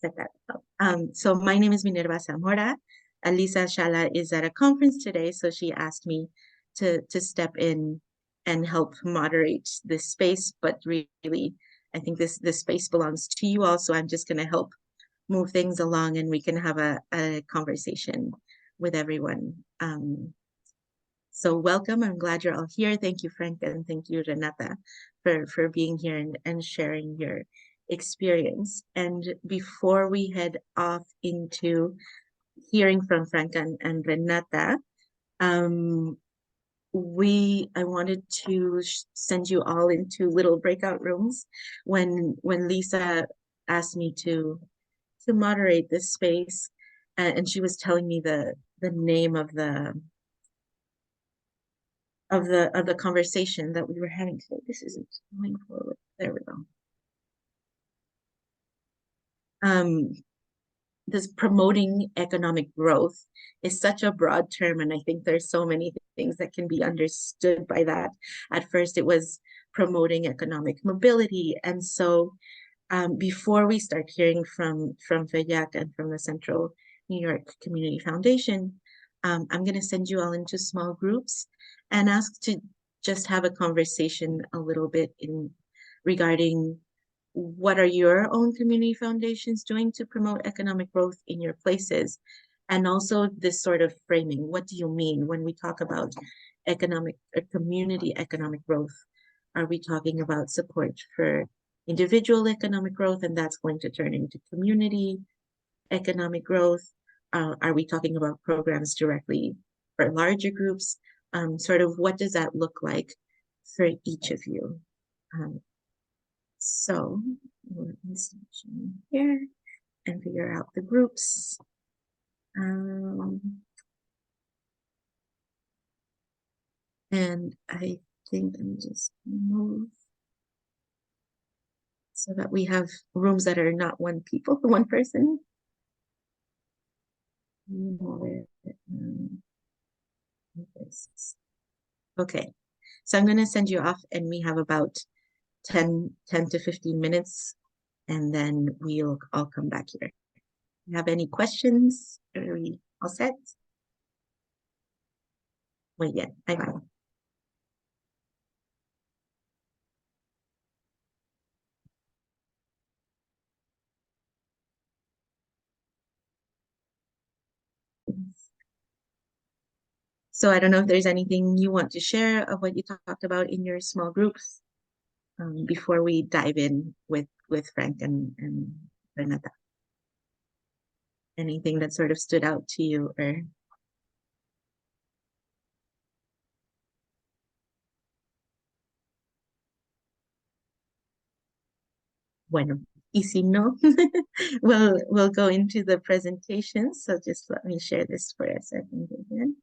set that up. So my name is Minerva Zamora. Alisa Shala is at a conference today, so she asked me to step in and help moderate this space. But really, I think this space belongs to you all, so I'm just going to help move things along, and we can have a conversation with everyone. So welcome. I'm glad you're all here. Thank you, Frank, and thank you, Renata, for being here and sharing your experience. And before we head off into hearing from Frank and Renata, I wanted to send you all into little breakout rooms when Lisa asked me to moderate this space, and she was telling me the name of the conversation that we were having today. This isn't going forward. There we go. This promoting economic growth is such a broad term, and I think there's so many things that can be understood by that. At first, it was promoting economic mobility, and so before we start hearing from FEYAC and from the Central New York Community Foundation, I'm going to send you all into small groups and ask to just have a conversation a little bit regarding what are your own community foundations doing to promote economic growth in your places, and also this sort of framing. What do you mean when we talk about community economic growth? Are we talking about support for individual economic growth, and that's going to turn into community economic growth? Are we talking about programs directly for larger groups? Sort of what does that look like for each of you? So let me start here and figure out the groups. And I think let me just move so that we have rooms that are not one person. Okay, so I'm going to send you off, and we have about 10 to 15 minutes, and then we'll all come back here. You have any questions? Are we all set? Muy bien, ahí va. So I don't know if there's anything you want to share of what you talked about in your small groups before we dive in with Frank and Renata. Anything that sort of stood out to you or? Bueno, y si no, we'll go into the presentation. So just let me share this for a second again.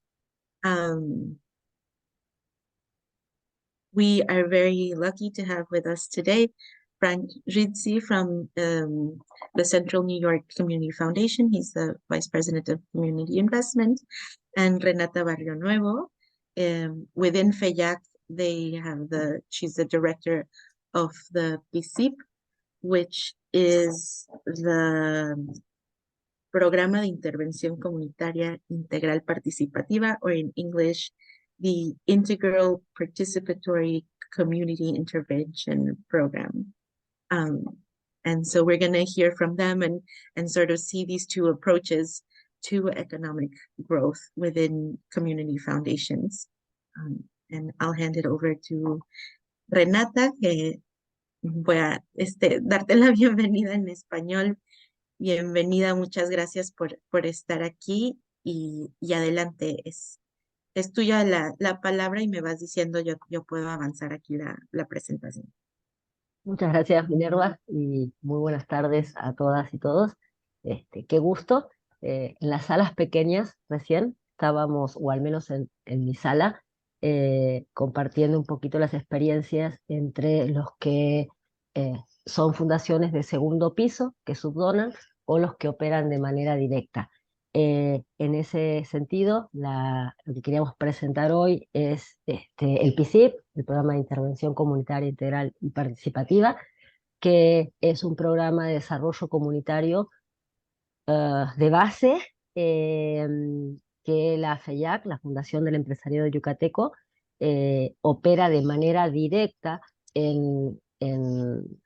We are very lucky to have with us today Frank Rizzi from the Central New York Community Foundation. He's the Vice President of Community Investment, and Renata Barrio Nuevo. Within FEYAC, she's the director of the PICIP, which is the Programa de Intervención Comunitaria Integral Participativa, or in English, the Integral Participatory Community Intervention Program. And so we're going to hear from them and sort of see these two approaches to economic growth within community foundations. And I'll hand it over to Renata, que voy a darte la bienvenida en español. Bienvenida, muchas gracias por estar aquí y adelante, es tuya la palabra y me vas diciendo, yo puedo avanzar aquí la presentación. Muchas gracias, Minerva, y muy buenas tardes a todas y todos. Qué gusto. En las salas pequeñas recién estábamos, o al menos en mi sala, compartiendo un poquito las experiencias entre los que son fundaciones de segundo piso, que subdonan, o los que operan de manera directa. En ese sentido, lo que queríamos presentar hoy es el PICIP, el Programa de Intervención Comunitaria Integral y Participativa, que es un programa de desarrollo comunitario de base, que la FEYAC, la Fundación del Empresariado Yucateco, opera de manera directa en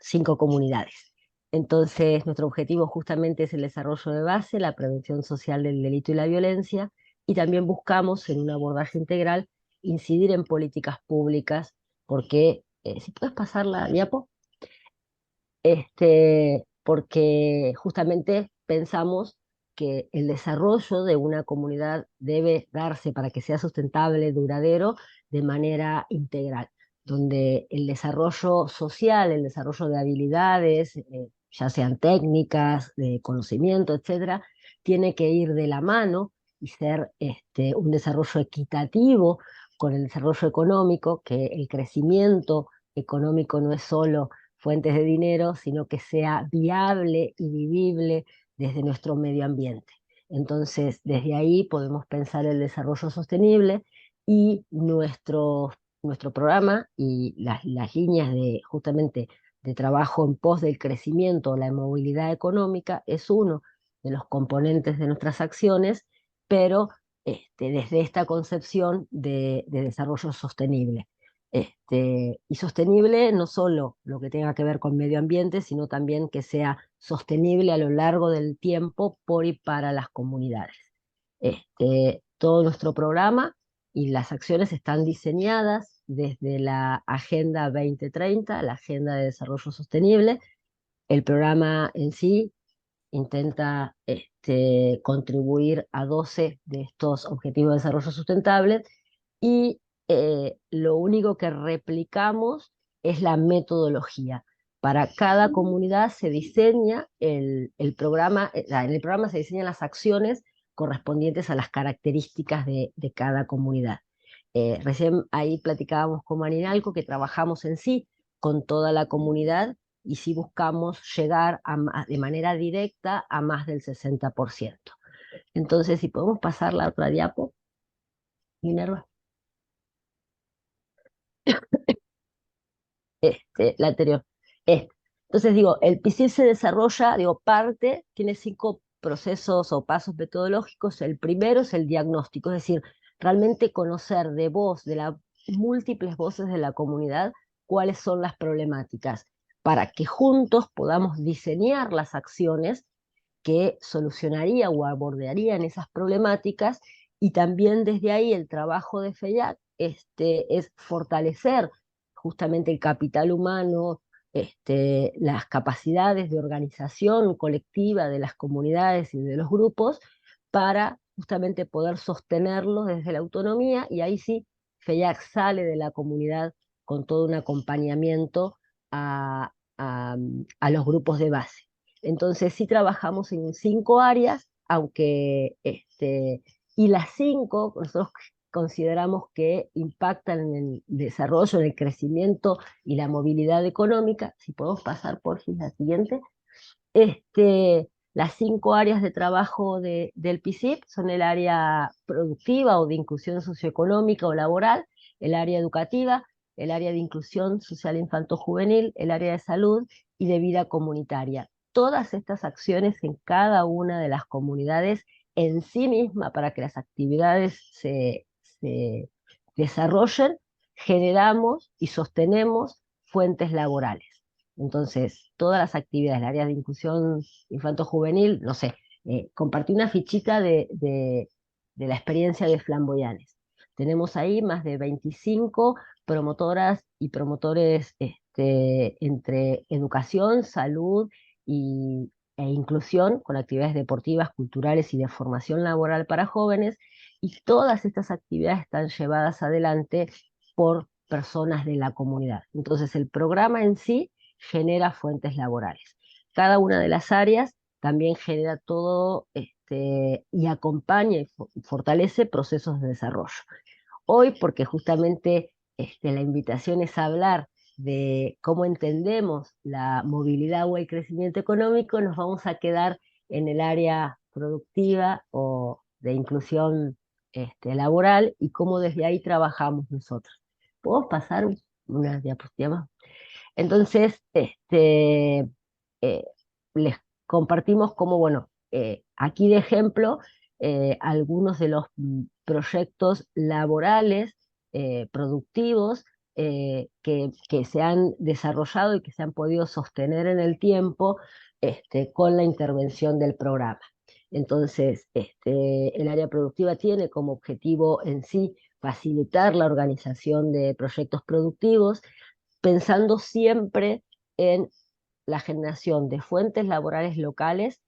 5 comunidades. Entonces, nuestro objetivo justamente es el desarrollo de base, la prevención social del delito y la violencia, y también buscamos, en un abordaje integral, incidir en políticas públicas, porque, si puedes pasar la diapo, porque justamente pensamos que el desarrollo de una comunidad debe darse para que sea sustentable, duradero, de manera integral, donde el desarrollo social, el desarrollo de habilidades, ya sean técnicas, de conocimiento, etcétera, tiene que ir de la mano y ser un desarrollo equitativo con el desarrollo económico, que el crecimiento económico no es solo fuentes de dinero, sino que sea viable y vivible desde nuestro medio ambiente. Entonces, desde ahí podemos pensar el desarrollo sostenible, y nuestro programa y las líneas de justamente de trabajo en pos del crecimiento, la movilidad económica, es uno de los componentes de nuestras acciones, pero desde esta concepción de desarrollo sostenible. Y sostenible no solo lo que tenga que ver con medio ambiente, sino también que sea sostenible a lo largo del tiempo por y para las comunidades. Todo nuestro programa y las acciones están diseñadas desde la Agenda 2030, la Agenda de Desarrollo Sostenible. El programa en sí intenta contribuir a 12 de estos objetivos de desarrollo sustentable, y lo único que replicamos es la metodología. Para cada comunidad se diseña el programa, en el programa se diseñan las acciones correspondientes a las características de cada comunidad. Recién ahí platicábamos con Marinalco que trabajamos en sí con toda la comunidad, y sí buscamos llegar de manera directa a más del 60%. Entonces, si podemos pasar la otra diapo, Minerva. La anterior. Este. Entonces, digo, el PICIL se desarrolla, tiene 5 procesos o pasos metodológicos. El primero es el diagnóstico, es decir, realmente conocer de las múltiples voces de la comunidad, cuáles son las problemáticas, para que juntos podamos diseñar las acciones que solucionaría o abordarían esas problemáticas. Y también desde ahí el trabajo de FEIAC es fortalecer justamente el capital humano, las capacidades de organización colectiva de las comunidades y de los grupos, para justamente poder sostenerlos desde la autonomía. Y ahí sí, FEIAC sale de la comunidad con todo un acompañamiento a los grupos de base. Entonces sí trabajamos en 5 áreas, aunque y las 5 nosotros consideramos que impactan en el desarrollo, en el crecimiento y la movilidad económica. Si podemos pasar por la siguiente. Las 5 áreas de trabajo del PICIP son el área productiva o de inclusión socioeconómica o laboral, el área educativa, el área de inclusión social infanto-juvenil, el área de salud y de vida comunitaria. Todas estas acciones en cada una de las comunidades en sí misma, para que las actividades se desarrollen, generamos y sostenemos fuentes laborales. Entonces, todas las actividades, el área de inclusión infanto-juvenil, no sé, compartí una fichita de la experiencia de Flamboyanes. Tenemos ahí más de 25 promotoras y promotores, entre educación, salud e inclusión, con actividades deportivas, culturales y de formación laboral para jóvenes. Y todas estas actividades están llevadas adelante por personas de la comunidad. Entonces, el programa en sí genera fuentes laborales. Cada una de las áreas también genera todo, y acompaña y fortalece procesos de desarrollo. Hoy, porque justamente la invitación es hablar de cómo entendemos la movilidad o el crecimiento económico, nos vamos a quedar en el área productiva o de inclusión laboral, y cómo desde ahí trabajamos nosotros. ¿Puedo pasar una diapositiva? Entonces, les compartimos cómo, bueno, aquí de ejemplo, algunos de los proyectos laborales, productivos, que se han desarrollado y que se han podido sostener en el tiempo con la intervención del programa. Entonces, el área productiva tiene como objetivo en sí facilitar la organización de proyectos productivos, pensando siempre en la generación de fuentes laborales locales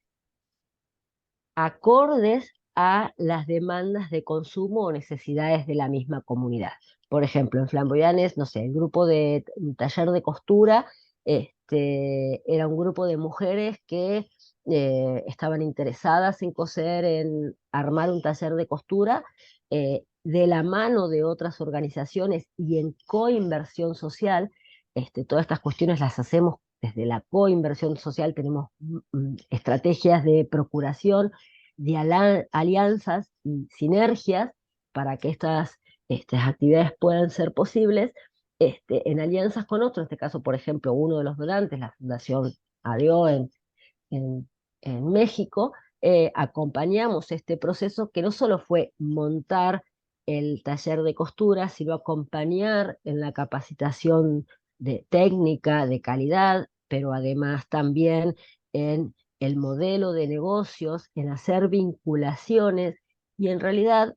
acordes a las demandas de consumo o necesidades de la misma comunidad. Por ejemplo, en Flamboyanes, no sé, el grupo de taller de costura era un grupo de mujeres que estaban interesadas en coser, en armar un taller de costura de la mano de otras organizaciones y en coinversión social. Todas estas cuestiones las hacemos desde la coinversión social, tenemos estrategias de procuración, de alianzas y sinergias para que estas actividades puedan ser posibles en alianzas con otros. En este caso, por ejemplo, uno de los donantes, la Fundación ADIO en, en México, acompañamos este proceso que no solo fue montar el taller de costura, sino acompañar en la capacitación de técnica, de calidad, pero además también en el modelo de negocios, en hacer vinculaciones, y en realidad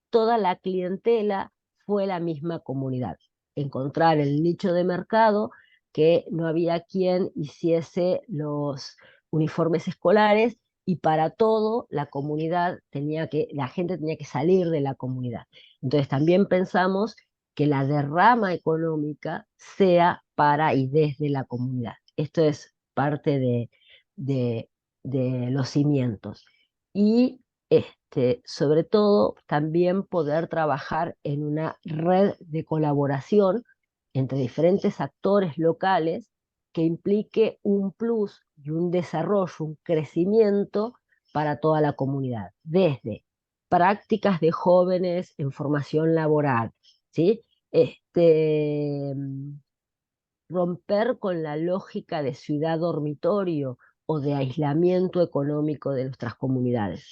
toda la clientela fue la misma comunidad. Encontrar el nicho de mercado, que no había quien hiciese los uniformes escolares, y para todo la gente tenía que salir de la comunidad. Entonces también pensamos que la derrama económica sea para y desde la comunidad. Esto es parte de, de los cimientos. Y sobre todo, también poder trabajar en una red de colaboración entre diferentes actores locales que implique un plus y un desarrollo, un crecimiento para toda la comunidad, desde prácticas de jóvenes en formación laboral, ¿sí? Este, Romper con la lógica de ciudad dormitorio o de aislamiento económico de nuestras comunidades.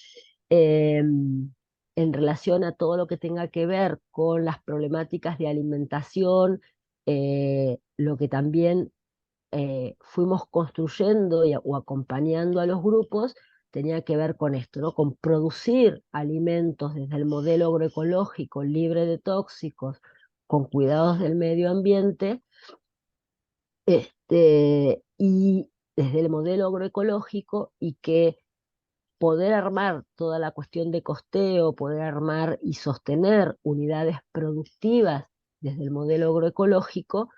En relación a todo lo que tenga que ver con las problemáticas de alimentación, lo que también fuimos construyendo o acompañando a los grupos tenía que ver con esto, ¿no? Con producir alimentos desde el modelo agroecológico, libre de tóxicos, con cuidados del medio ambiente, y desde el modelo agroecológico, y que poder armar toda la cuestión de costeo, poder armar y sostener unidades productivas desde el modelo agroecológico,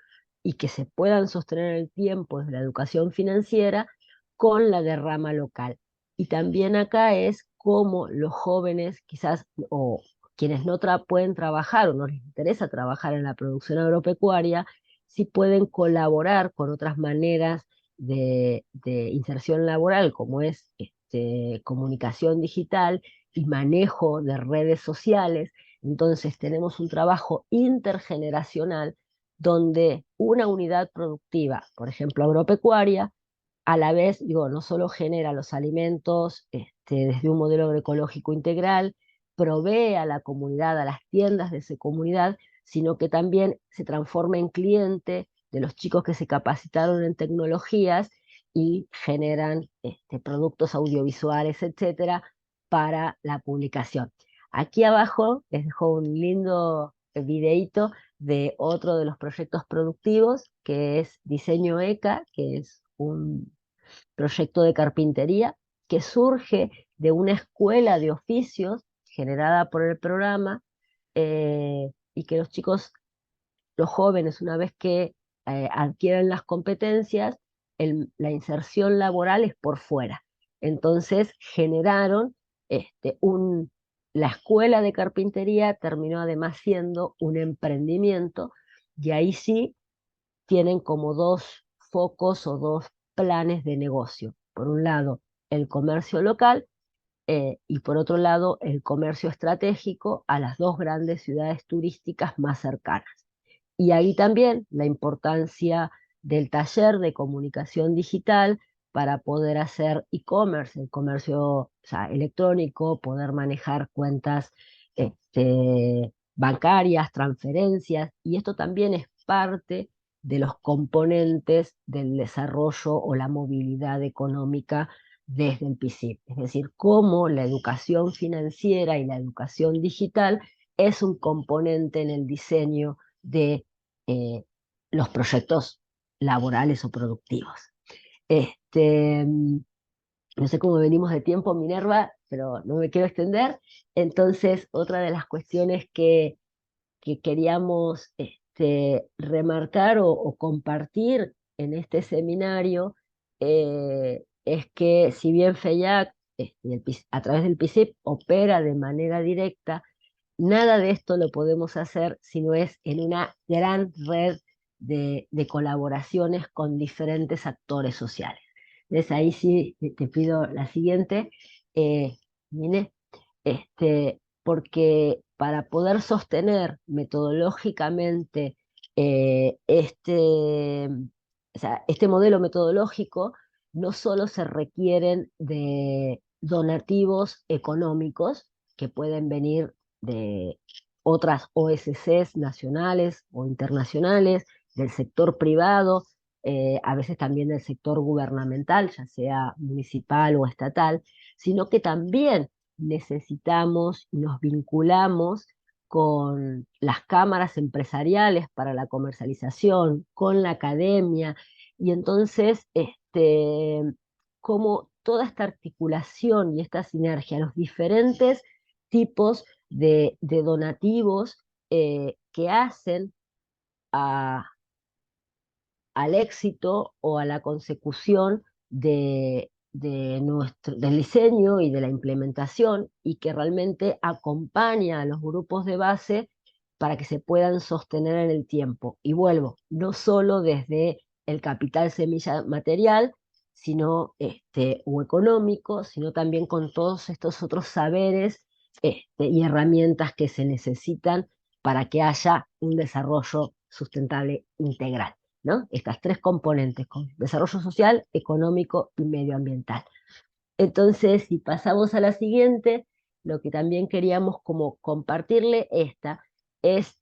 y que se puedan sostener en el tiempo desde la educación financiera con la derrama local. Y también acá es cómo los jóvenes, quizás, o quienes no pueden trabajar o no les interesa trabajar en la producción agropecuaria, sí pueden colaborar con otras maneras de inserción laboral, como es comunicación digital y manejo de redes sociales. Entonces tenemos un trabajo intergeneracional donde una unidad productiva, por ejemplo agropecuaria, a la vez, digo, no solo genera los alimentos desde un modelo agroecológico integral, provee a la comunidad, a las tiendas de esa comunidad, sino que también se transforma en cliente de los chicos que se capacitaron en tecnologías y generan productos audiovisuales, etcétera, para la publicación. Aquí abajo les dejo un lindo videíto de otro de los proyectos productivos, que es Diseño ECA, que es un proyecto de carpintería que surge de una escuela de oficios generada por el programa, y que los chicos, los jóvenes, una vez que adquieren las competencias, la inserción laboral es por fuera. Entonces generaron la escuela de carpintería, terminó además siendo un emprendimiento, y ahí sí tienen como dos focos o dos planes de negocio. Por un lado, el comercio local, y por otro lado, el comercio estratégico a las dos grandes ciudades turísticas más cercanas. Y ahí también la importancia del taller de comunicación digital para poder hacer e-commerce, el comercio, o sea, electrónico, poder manejar cuentas bancarias, transferencias, y esto también es parte de los componentes del desarrollo o la movilidad económica desde el PICIP. Es decir, cómo la educación financiera y la educación digital es un componente en el diseño de los proyectos laborales o productivos. Este, no sé cómo venimos de tiempo, Minerva, pero no me quiero extender. Entonces, otra de las cuestiones que queríamos remarcar o compartir en este seminario es que si bien FEIAC a través del PICIP opera de manera directa, nada de esto lo podemos hacer si no es en una gran red de colaboraciones con diferentes actores sociales. Entonces ahí sí te pido la siguiente, Mine, porque para poder sostener metodológicamente o sea, este modelo metodológico, no solo se requieren de donativos económicos que pueden venir de otras OSCs nacionales o internacionales, del sector privado, a veces también del sector gubernamental, ya sea municipal o estatal, sino que también necesitamos y nos vinculamos con las cámaras empresariales para la comercialización, con la academia, y entonces, como toda esta articulación y esta sinergia, los diferentes tipos de donativos que hacen a, al éxito o a la consecución del diseño y de la implementación, y que realmente acompaña a los grupos de base para que se puedan sostener en el tiempo. Y vuelvo, no solo desde el capital semilla material, sino o económico, sino también con todos estos otros saberes y herramientas que se necesitan para que haya un desarrollo sustentable integral, ¿no? Estas tres componentes, con desarrollo social, económico y medioambiental. Entonces, si pasamos a la siguiente, lo que también queríamos como compartirle es,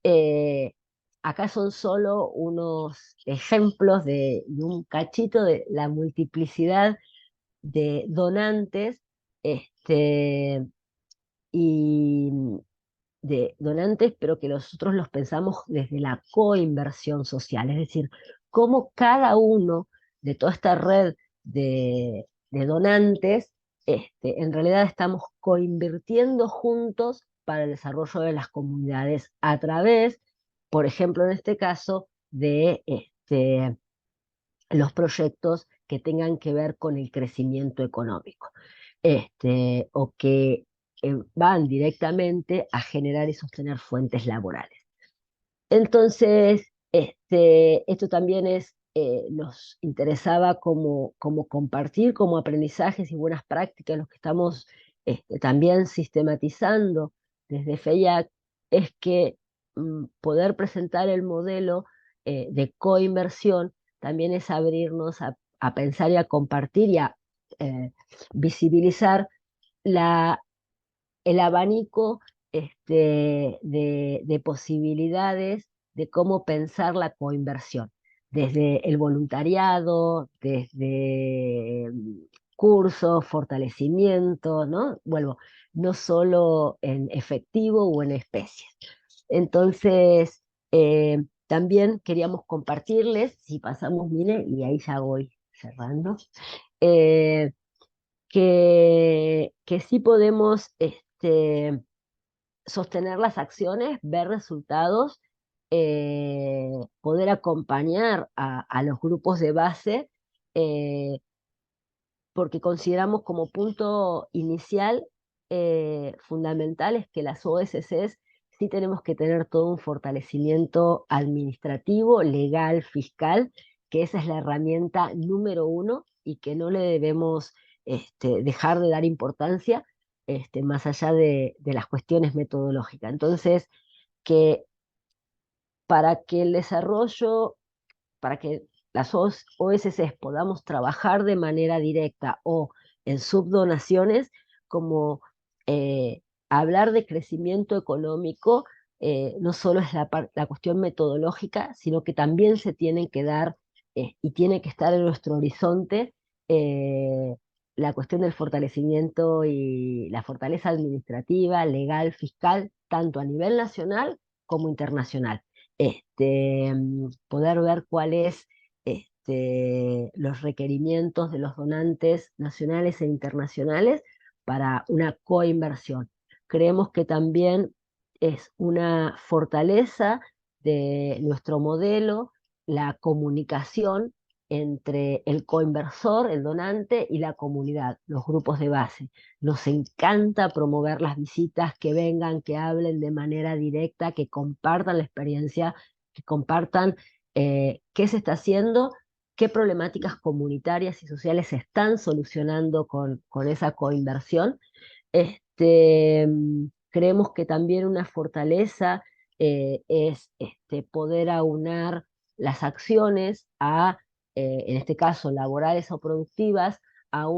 acá son solo unos ejemplos de un cachito de la multiplicidad de donantes, y de donantes, pero que nosotros los pensamos desde la coinversión social, es decir, cómo cada uno de toda esta red de donantes, en realidad estamos coinvirtiendo juntos para el desarrollo de las comunidades a través, por ejemplo, en este caso, de los proyectos que tengan que ver con el crecimiento económico, o que van directamente a generar y sostener fuentes laborales. Entonces, esto también nos interesaba como compartir como aprendizajes y buenas prácticas, los que estamos también sistematizando desde FEIAC, es que poder presentar el modelo de coinversión también es abrirnos a pensar y a compartir y a eh, visibilizar la el abanico de posibilidades de cómo pensar la coinversión, desde el voluntariado, desde cursos, fortalecimiento, ¿no? Vuelvo, no solo en efectivo o en especies. Entonces, también queríamos compartirles, si pasamos, mire, y ahí ya voy cerrando, eh, que sí podemos sostener las acciones, ver resultados, poder acompañar a los grupos de base, eh, porque consideramos como punto inicial fundamental es que las OSCs sí tenemos que tener todo un fortalecimiento administrativo, legal, fiscal, que esa es la herramienta número uno y que no le debemos dejar de dar importancia, más allá de las cuestiones metodológicas. Entonces, que para que el desarrollo, para que las OSCs podamos trabajar de manera directa o en subdonaciones, como hablar de crecimiento económico no solo es la cuestión metodológica, sino que también se tienen que dar y tiene que estar en nuestro horizonte la cuestión del fortalecimiento y la fortaleza administrativa, legal, fiscal, tanto a nivel nacional como internacional. Poder ver cuáles los requerimientos de los donantes nacionales e internacionales para una coinversión. Creemos que también es una fortaleza de nuestro modelo la comunicación entre el coinversor, el donante y la comunidad, los grupos de base. Nos encanta promover las visitas, que vengan, que hablen de manera directa, que compartan la experiencia, que compartan qué se está haciendo, qué problemáticas comunitarias y sociales se están solucionando con esa coinversión. Creemos que también una fortaleza es poder aunar las acciones en este caso, laborales o productivas, a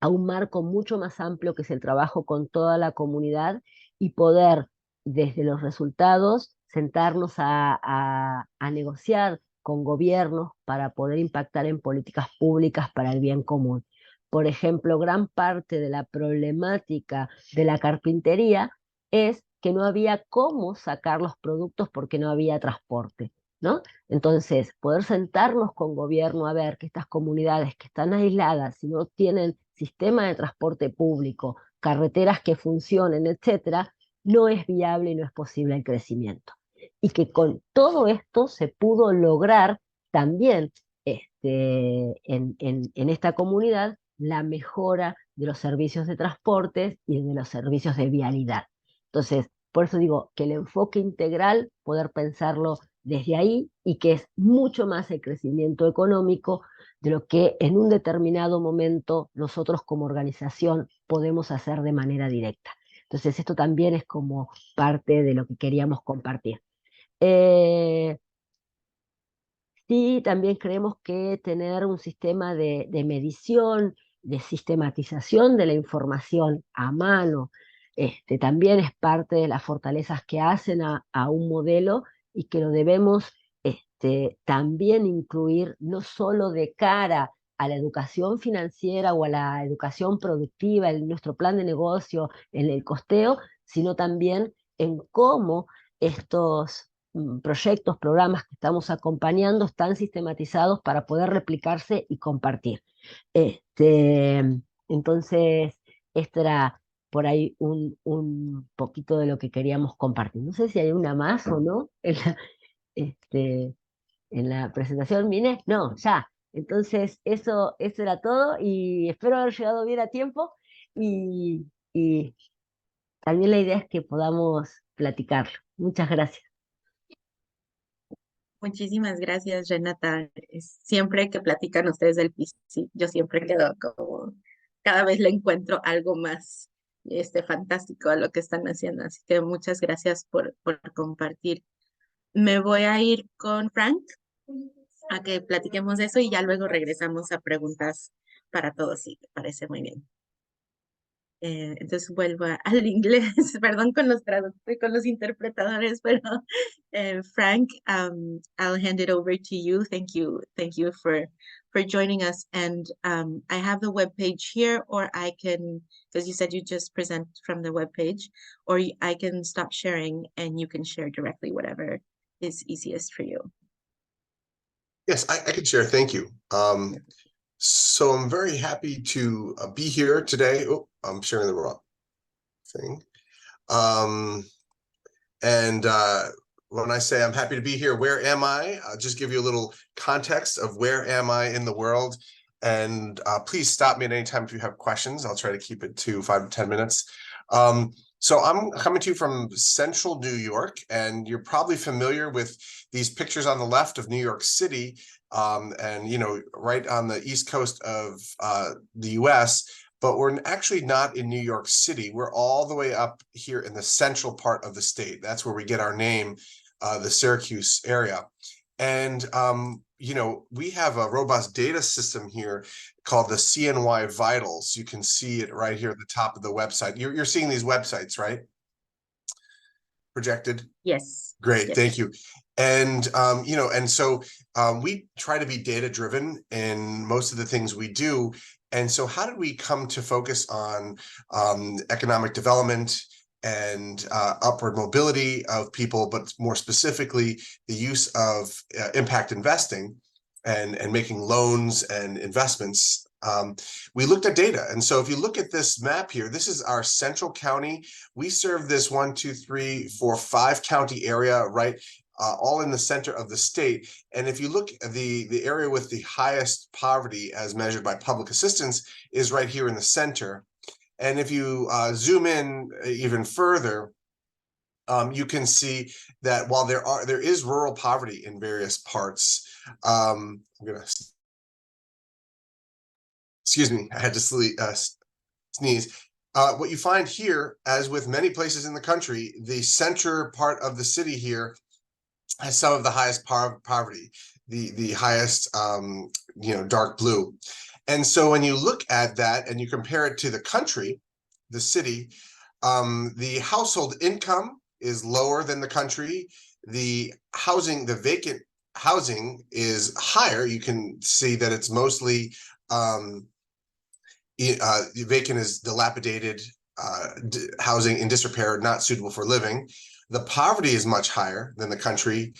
a un marco mucho más amplio que es el trabajo con toda la comunidad y poder, desde los resultados, sentarnos a negociar con gobiernos para poder impactar en políticas públicas para el bien común. Por ejemplo, gran parte de la problemática de la carpintería es que no había cómo sacar los productos porque no había transporte, ¿no? Entonces, poder sentarnos con gobierno a ver que estas comunidades que están aisladas, si no tienen sistema de transporte público, carreteras que funcionen, etcétera, no es viable y no es posible el crecimiento. Y que con todo esto se pudo lograr también en esta comunidad la mejora de los servicios de transportes y de los servicios de vialidad. Entonces, por eso digo que el enfoque integral, poder pensarlo desde ahí y que es mucho más el crecimiento económico de lo que en un determinado momento nosotros como organización podemos hacer de manera directa. Entonces esto también es como parte de lo que queríamos compartir. Sí, también creemos que tener un sistema de medición, de sistematización de la información a mano, también es parte de las fortalezas que hacen a un modelo y que lo debemos también incluir no solo de cara a la educación financiera o a la educación productiva, en nuestro plan de negocio, en el costeo, sino también en cómo estos proyectos, programas que estamos acompañando están sistematizados para poder replicarse y compartir. Este, entonces, esto era por ahí un poquito de lo que queríamos compartir. No sé si hay una más o no este, en la presentación, Mine. No, ya. Entonces, eso era todo y espero haber llegado bien a tiempo y también la idea es que podamos platicarlo. Muchas gracias. Muchísimas gracias, Renata. Siempre que platican ustedes del PC, yo siempre quedo como, cada vez le encuentro algo más fantástico a lo que están haciendo. Así que muchas gracias por compartir. Me voy a ir con Frank a que platiquemos de eso y ya luego regresamos a preguntas para todos, si te parece muy bien. Entonces vuelvo al inglés, perdón con los traductores, con los interpretadores, pero Frank, I'll hand it over to you. Thank you for joining us. And I have the web page here, or I can, because you said you just present from the web page, or I can stop sharing and you can share directly whatever is easiest for you. Yes, I can share. Thank you. So I'm very happy to be here today. Oh, I'm sharing the wrong thing. When I say I'm happy to be here, where am I? I'll just give you a little context of where am I in the world. And please stop me at any time if you have questions. I'll try to keep it to 5 to 10 minutes. So I'm coming to you from central New York, and you're probably familiar with these pictures on the left of New York City, and right on the east coast of the US, but we're actually not in New York City. We're all the way up here in the central part of the state. That's where we get our name, the Syracuse area. And you know, we have a robust data system here called the CNY Vitals. You can see it right here at the top of the website. You're seeing these websites, right? Projected? Yes. Great, Yes. thank you. And you know, and so we try to be data driven in most of the things we do. And so how did we come to focus on economic development and upward mobility of people, but more specifically, the use of impact investing and making loans and investments? We looked at data. And so if you look at this map here, this is our central county. We serve this 1, 2, 3, 4, 5 county area, right? All in the center of the state. And if you look at the area with the highest poverty as measured by public assistance is right here in the center. And if you zoom in even further, you can see that while there is rural poverty in various parts, I'm gonna, excuse me, I had to sneeze. What you find here, as with many places in the country, the center part of the city here has some of the highest poverty, the highest, you know, dark blue. And so when you look at that and you compare it to the country, the city, the household income is lower than the country. The housing, the vacant housing is higher. You can see that it's mostly vacant is dilapidated housing in disrepair, not suitable for living. The poverty is much higher than the country.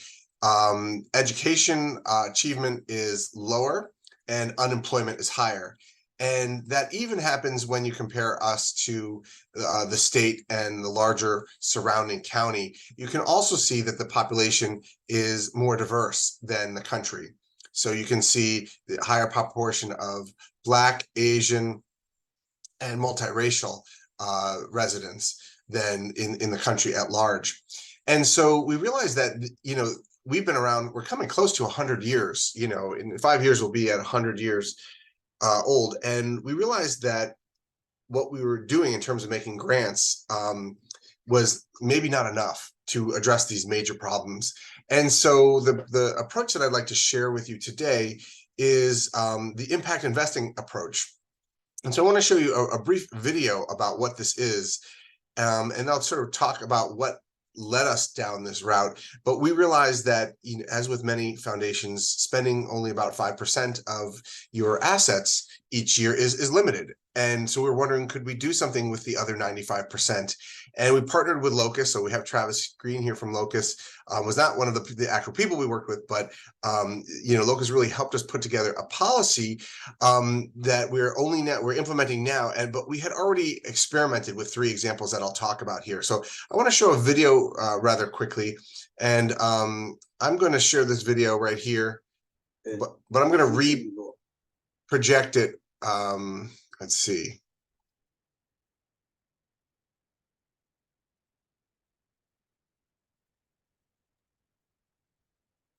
Education achievement is lower and unemployment is higher. And that even happens when you compare us to the state and the larger surrounding county. You can also see that the population is more diverse than the country. So you can see the higher proportion of Black, Asian, and multiracial residents than in the country at large. And so we realized that, you know, we've been around, we're coming close to 100 years, you know, in 5 years we'll be at 100 years old. And we realized that what we were doing in terms of making grants was maybe not enough to address these major problems. And so the approach that I'd like to share with you today is the impact investing approach. And so I want to show you a brief video about what this is, and I'll sort of talk about what led us down this route. But we realized that, you know, as with many foundations, spending only about 5% of your assets each year is limited. And so we're wondering, could we do something with the other 95%? And we partnered with Locus. So we have Travis Green here from Locus. Was not one of the actual people we worked with, but you know, Locus really helped us put together a policy that we're implementing now. But we had already experimented with 3 examples that I'll talk about here. So I want to show a video rather quickly, and I'm going to share this video right here, but I'm going to project it. Let's see.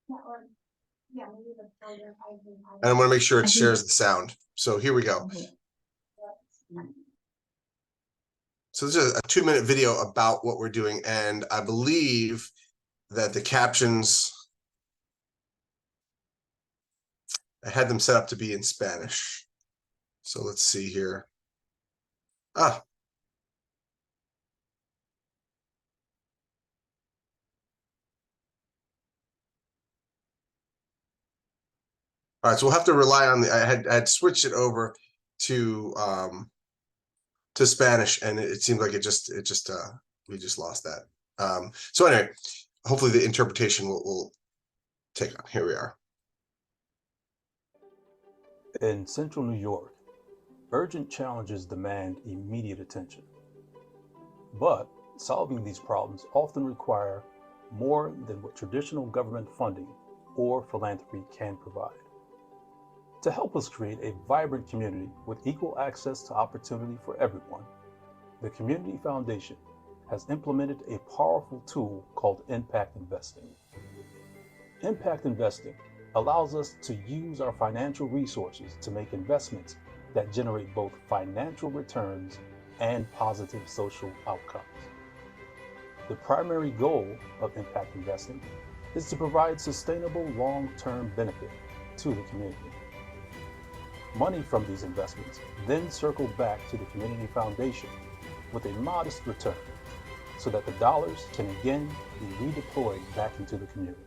And I'm going to make sure it shares the sound. So here we go. So this is a 2-minute video about what we're doing, and I believe that the captions, I had them set up to be in Spanish. So let's see here. All right, so we'll have to rely on I had switched it over to Spanish, and it seemed like we just lost that. So anyway, hopefully the interpretation will take on. Here we are. In central New York, urgent challenges demand immediate attention. But solving these problems often require more than what traditional government funding or philanthropy can provide. To help us create a vibrant community with equal access to opportunity for everyone, the Community Foundation has implemented a powerful tool called impact investing. Impact investing allows us to use our financial resources to make investments that generate both financial returns and positive social outcomes. The primary goal of impact investing is to provide sustainable long-term benefit to the community. Money from these investments then circle back to the Community Foundation with a modest return so that the dollars can again be redeployed back into the community.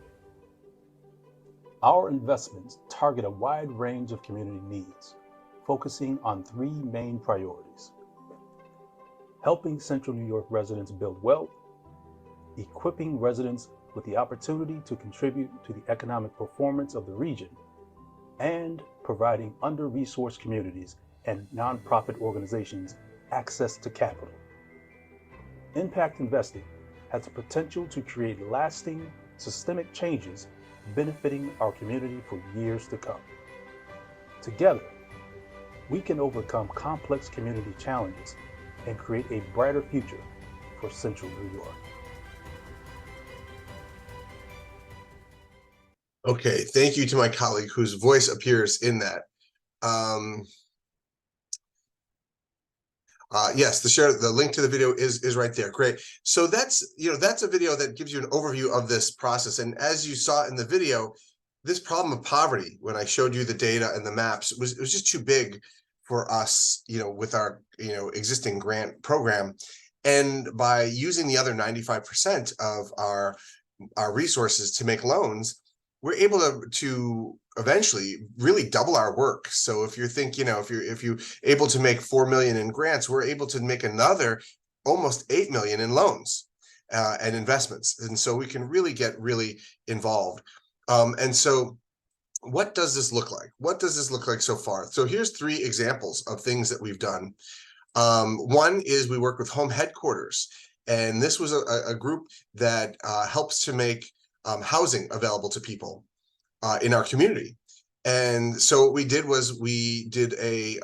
Our investments target a wide range of community needs, focusing on three main priorities: helping Central New York residents build wealth, equipping residents with the opportunity to contribute to the economic performance of the region, and providing under-resourced communities and nonprofit organizations access to capital. Impact investing has the potential to create lasting, systemic changes benefiting our community for years to come. Together, we can overcome complex community challenges and create a brighter future for Central New York. Okay, thank you to my colleague whose voice appears in that. Yes, the link to the video is right there. Great. So that's a video that gives you an overview of this process. And as you saw in the video, this problem of poverty, when I showed you the data and the maps, it was just too big for us, with our existing grant program. And by using the other 95% of our resources to make loans, we're able to eventually really double our work. So if you think, if you're able to make 4 million in grants, we're able to make another almost 8 million in loans and investments. And so we can really get really involved. And so what does this look like? What does this look like so far? So here's 3 examples of things that we've done. One is we work with Home Headquarters, and this was a group that helps to make housing available to people in our community. And so what we did was we did a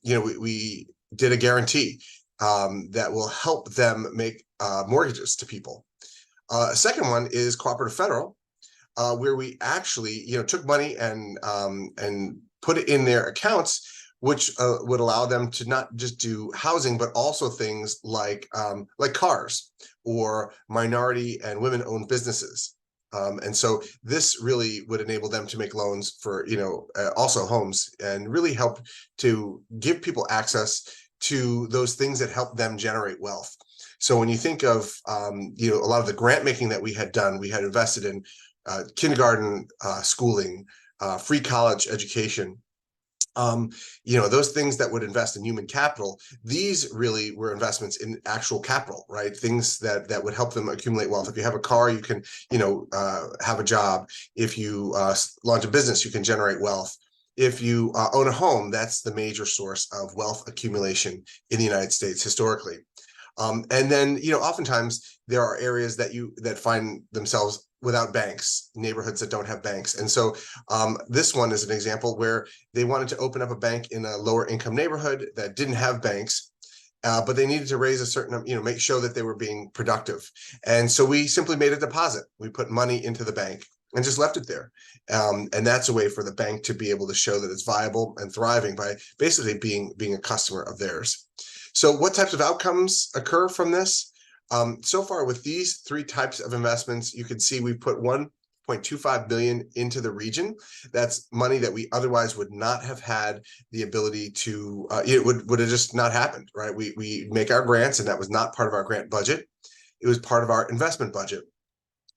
we did a guarantee that will help them make mortgages to people. A second one is Cooperative Federal, where we actually took money and put it in their accounts, which would allow them to not just do housing, but also things like cars or minority and women-owned businesses. And so this really would enable them to make loans for, also homes, and really help to give people access to those things that help them generate wealth. So when you think of, a lot of the grant making that we had done, we had invested in kindergarten schooling, free college education, those things that would invest in human capital. These really were investments in actual capital, right? Things that would help them accumulate wealth. If you have a car, you can, have a job. If you launch a business, you can generate wealth. If you own a home, that's the major source of wealth accumulation in the United States historically. And then, oftentimes there are areas that find themselves without banks, neighborhoods that don't have banks. And so this one is an example where they wanted to open up a bank in a lower income neighborhood that didn't have banks, but they needed to raise a certain, make sure that they were being productive. And so we simply made a deposit. We put money into the bank and just left it there. And that's a way for the bank to be able to show that it's viable and thriving by basically being a customer of theirs. So what types of outcomes occur from this? So far with these 3 types of investments, you can see we put 1.25 billion into the region. That's money that we otherwise would not have had the ability to, it would have just not happened, right? We make our grants, and that was not part of our grant budget. It was part of our investment budget,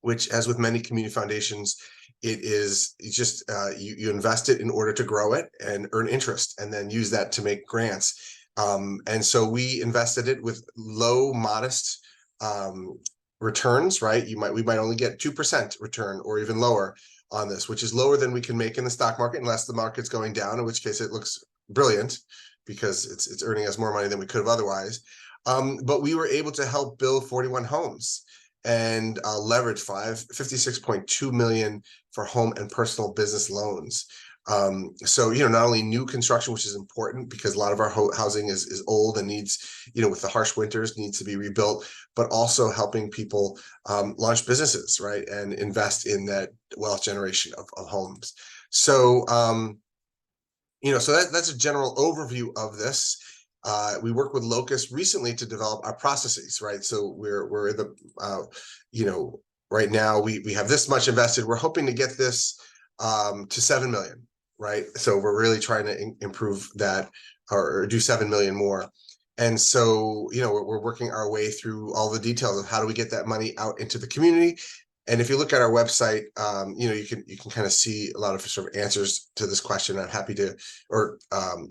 which, as with many community foundations, it's just you invest it in order to grow it and earn interest, and then use that to make grants. And so we invested it with low, modest returns, right? We might only get 2% return or even lower on this, which is lower than we can make in the stock market, unless the market's going down, in which case it looks brilliant because it's earning us more money than we could have otherwise. But we were able to help build 41 homes and leverage 56.2 million for home and personal business loans. So, not only new construction, which is important because a lot of our housing is old and needs, with the harsh winters, needs to be rebuilt, but also helping people launch businesses, right, and invest in that wealth generation of homes. So, so that's a general overview of this. We worked with Locust recently to develop our processes, right? So we're in the, right now we have this much invested. We're hoping to get this to 7 million, right? So we're really trying to improve that, or do 7 million more. And so, you know, we're working our way through all the details of how do we get that money out into the community. And if you look at our website, you know, you can kind of see a lot of sort of answers to this question. I'm happy to,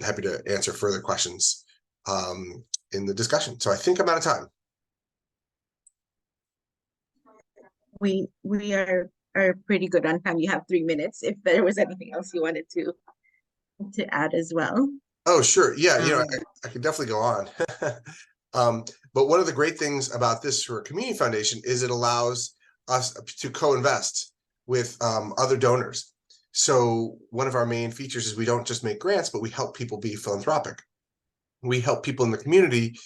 happy to answer further questions in the discussion. So I think I'm out of time. We are pretty good on time. You have 3 minutes. If there was anything else you wanted to add as well. Oh, sure. Yeah, you know, I could definitely go on. But one of the great things about this for a community foundation is it allows us to co-invest with other donors. So one of our main features is we don't just make grants, but we help people be philanthropic. We help people in the community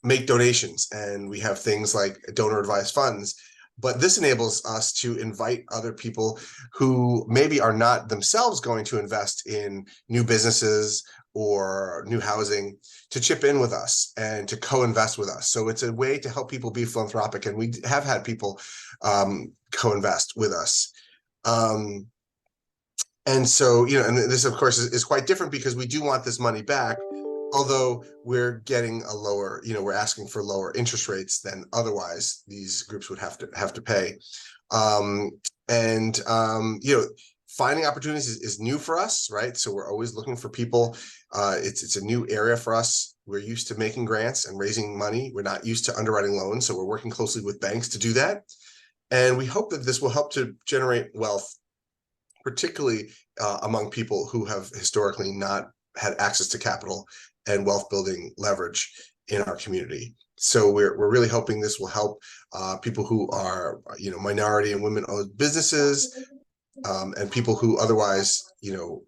make donations, and we have things like donor advised funds. But this enables us to invite other people who maybe are not themselves going to invest in new businesses or new housing to chip in with us and to co-invest with us. So it's a way to help people be philanthropic, and we have had people co-invest with us. And so, you know, and this of course is quite different because we do want this money back, although we're getting a lower, you know, we're asking for lower interest rates than otherwise these groups would have to pay. You know, finding opportunities is new for us, right? So we're always looking for people. It's a new area for us. We're used to making grants and raising money. We're not used to underwriting loans, so we're working closely with banks to do that. And we hope that this will help to generate wealth, particularly among people who have historically not had access to capital and wealth building leverage in our community. So we're really hoping this will help people who are, you know, minority and women-owned businesses, and people who otherwise, you know,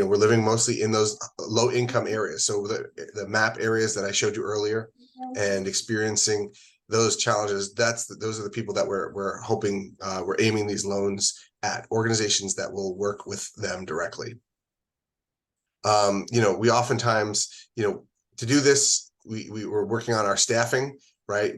we're living mostly in those low-income areas. So the map areas that I showed you earlier, and experiencing those challenges, those are the people that we're hoping, we're aiming these loans at, organizations that will work with them directly. You know, we oftentimes, you know, to do this, we were working on our staffing, right?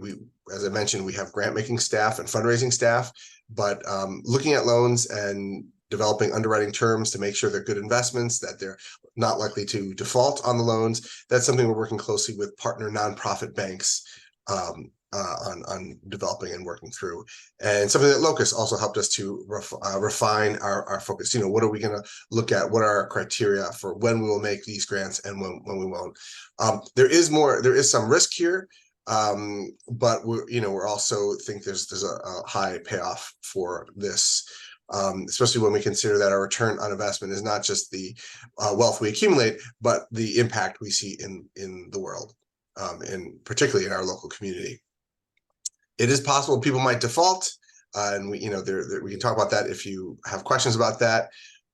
As I mentioned, we have grant making staff and fundraising staff, but looking at loans and developing underwriting terms to make sure they're good investments, that they're not likely to default on the loans. That's something we're working closely with partner nonprofit banks on developing and working through, and something that Locus also helped us to refine our focus. You know, what are we going to look at? What are our criteria for when we will make these grants and when we won't? There is some risk here, but we're also think there's a high payoff for this. Especially when we consider that our return on investment is not just the wealth we accumulate, but the impact we see in the world, and particularly in our local community. It is possible people might default, and we can talk about that if you have questions about that.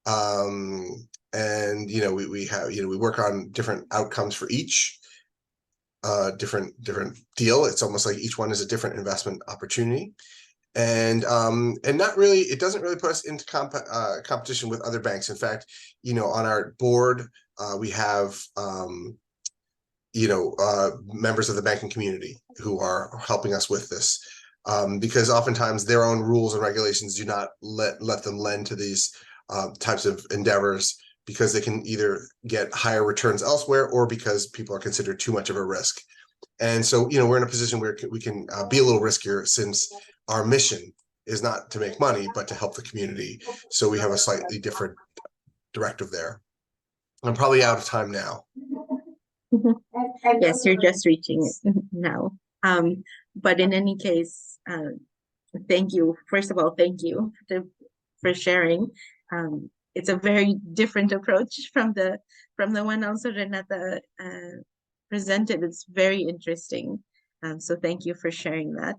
And you know, we work on different outcomes for each different deal. It's almost like each one is a different investment opportunity. And not really, it doesn't really put us into competition with other banks. In fact, you know, on our board, we have members of the banking community who are helping us with this, because oftentimes their own rules and regulations do not let them lend to these types of endeavors, because they can either get higher returns elsewhere or because people are considered too much of a risk. And so, you know, we're in a position where we can be a little riskier, since our mission is not to make money, but to help the community. So we have a slightly different directive there. I'm probably out of time now. Yes, you're just reaching it now. But in any case, thank you. First of all, thank you for sharing. It's a very different approach from the one also Renata presented. It's very interesting. So thank you for sharing that.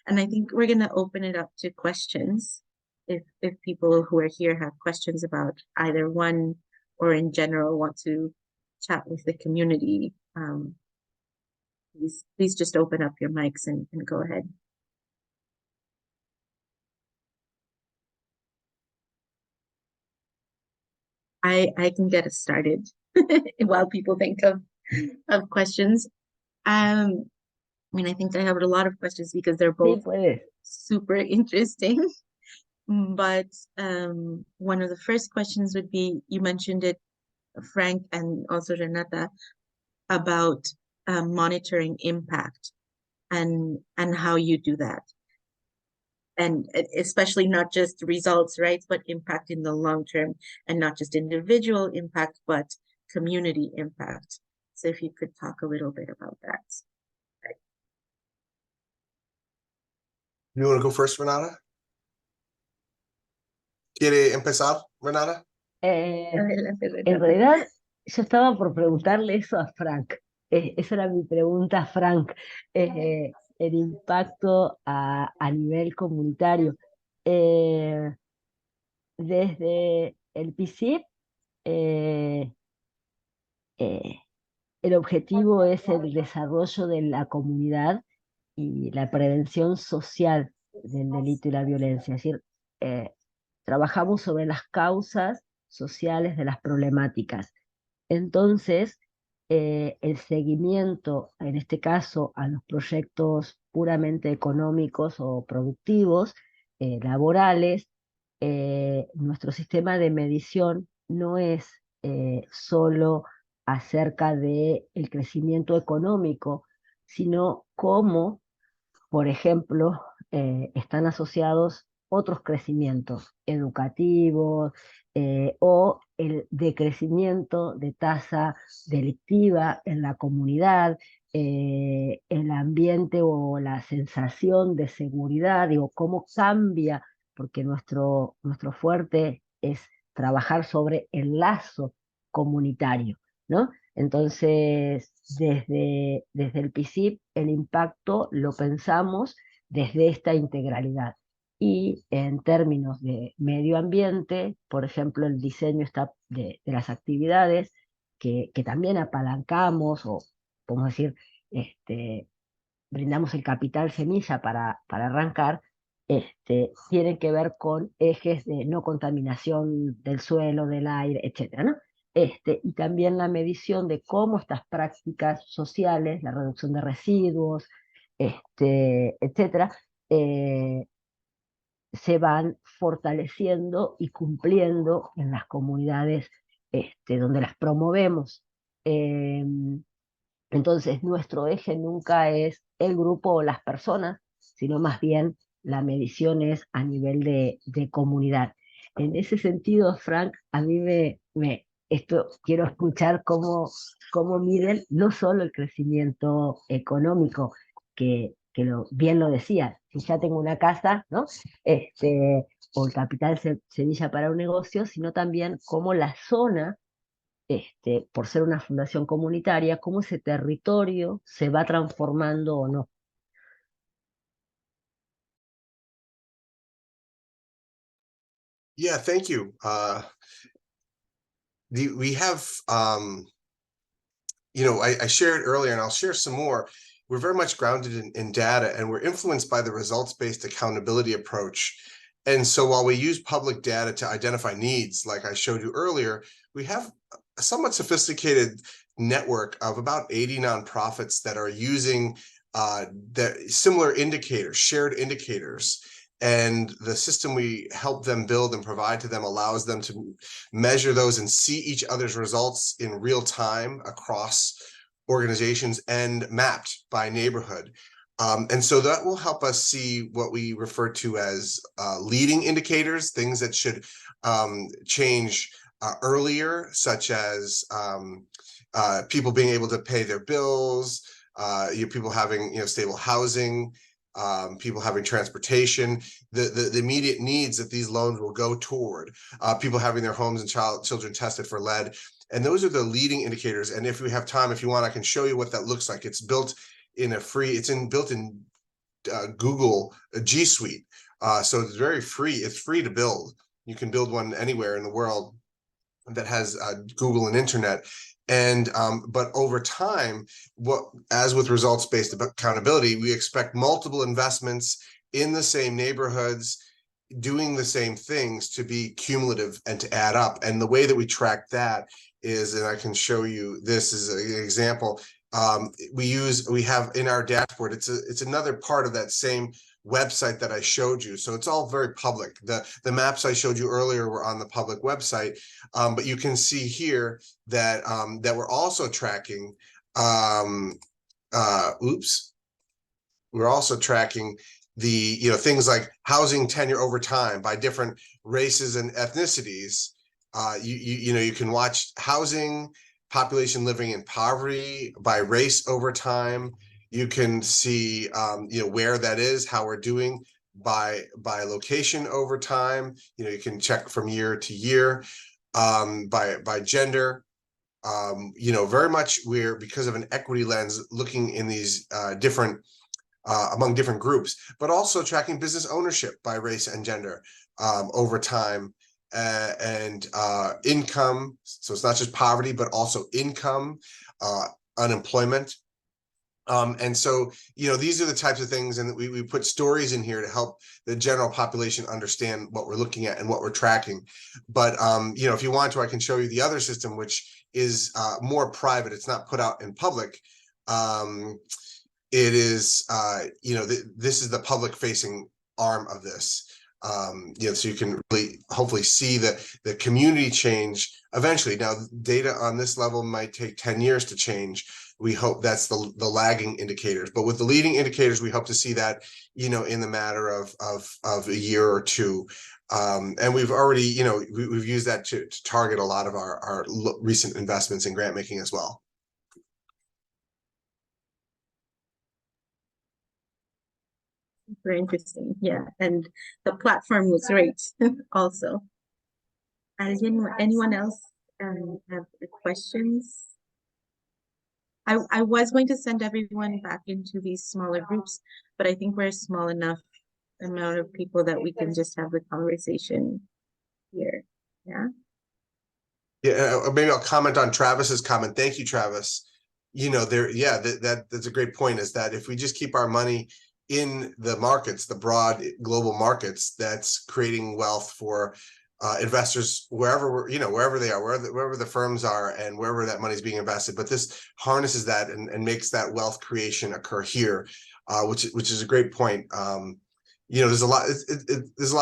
And I think we're going to open it up to questions. If people who are here have questions about either one or in general want to chat with the community, please just open up your mics and go ahead. I can get us started while people think of questions. mean, I think I have a lot of questions because they're Sí, both puedes. super interesting. But one of the first questions would be, you mentioned it, Frank, and also Renata, about monitoring impact and how you do that. And especially not just results, right? But impact in the long term, and not just individual impact, but community impact. So if you could talk a little bit about that. You want to go first, Renata? ¿Quiere empezar, Renata? Adelante, En Renata. realidad, yo estaba por preguntarle eso a Frank. Esa era mi pregunta a Frank. El impacto a nivel comunitario. Desde el PSIP, el objetivo es el desarrollo de la comunidad y la prevención social del delito y la violencia. Es decir, trabajamos sobre las causas sociales de las problemáticas. Entonces, el seguimiento, en este caso, a los proyectos puramente económicos o productivos, laborales, nuestro sistema de medición no es solo acerca del crecimiento económico, sino cómo, por ejemplo, están asociados otros crecimientos educativos o el decrecimiento de tasa delictiva en la comunidad, el ambiente o la sensación de seguridad, digo, cómo cambia, porque nuestro fuerte es trabajar sobre el lazo comunitario, ¿no? Entonces, desde el PSIP, el impacto lo pensamos desde esta integralidad. Y en términos de medio ambiente, por ejemplo, el diseño está de las actividades que también apalancamos o, podemos decir, brindamos el capital semilla para arrancar, tienen que ver con ejes de no contaminación del suelo, del aire, etcétera, ¿no? Y también la medición de cómo estas prácticas sociales, la reducción de residuos, etcétera, se van fortaleciendo y cumpliendo en las comunidades donde las promovemos. Entonces, nuestro eje nunca es el grupo o las personas, sino más bien la medición es a nivel de comunidad. En ese sentido, Frank, a mí quiero escuchar cómo miden no solo el crecimiento económico, que bien lo decía, si ya tengo una casa, ¿no? O el capital semilla para un negocio, sino también cómo la zona, por ser una fundación comunitaria, cómo ese territorio se va transformando o no. Yeah, thank you. We have, I shared earlier, and I'll share some more. We're very much grounded in data, and we're influenced by the results-based accountability approach. And so while we use public data to identify needs, like I showed you earlier, we have a somewhat sophisticated network of about 80 nonprofits that are using similar indicators, shared indicators. And the system we help them build and provide to them allows them to measure those and see each other's results in real time across organizations and mapped by neighborhood. And so that will help us see what we refer to as leading indicators, things that should change earlier, such as people being able to pay their bills, people having stable housing, people having transportation, the immediate needs that these loans will go toward, people having their homes and children tested for lead. And those are the leading indicators. And if we have time, if you want, I can show you what that looks like. It's built in built in Google G Suite. So it's very free. It's free to build. You can build one anywhere in the world that has Google and internet. And but over time, as with results-based accountability, we expect multiple investments in the same neighborhoods, doing the same things to be cumulative and to add up. And the way that we track that is, and I can show you, this is an example. We have in our dashboard, it's another part of that same website that I showed you. So it's all very public. The maps I showed you earlier were on the public website, but you can see here that that we're also tracking. We're also tracking the things like housing tenure over time by different races and ethnicities. You can watch housing, population living in poverty by race over time. You can see where that is, how we're doing by location over time. You can check from year to year, by gender. Very much we're, because of an equity lens, looking in these different among different groups, but also tracking business ownership by race and gender over time, and income. So it's not just poverty, but also income, unemployment. And so, these are the types of things, and we put stories in here to help the general population understand what we're looking at and what we're tracking. But, if you want to, I can show you the other system, which is more private. It's not put out in public. It is, this is the public facing arm of this. So you can really hopefully see the community change eventually. Now, data on this level might take 10 years to change. We hope that's the lagging indicators, but with the leading indicators, we hope to see that, in the matter of a year or two. And we've already, we've used that to target a lot of our recent investments in grant making as well. Very interesting. Yeah, and the platform was great also. Anyone else have questions? I was going to send everyone back into these smaller groups, but I think we're a small enough amount of people that we can just have the conversation here. Yeah. Yeah, maybe I'll comment on Travis's comment. Thank you, Travis. That's a great point, is that if we just keep our money in the markets, the broad global markets, that's creating wealth for investors wherever they are, wherever the firms are, and wherever that money is being invested. But this harnesses that and makes that wealth creation occur here, which is a great point. There's a lot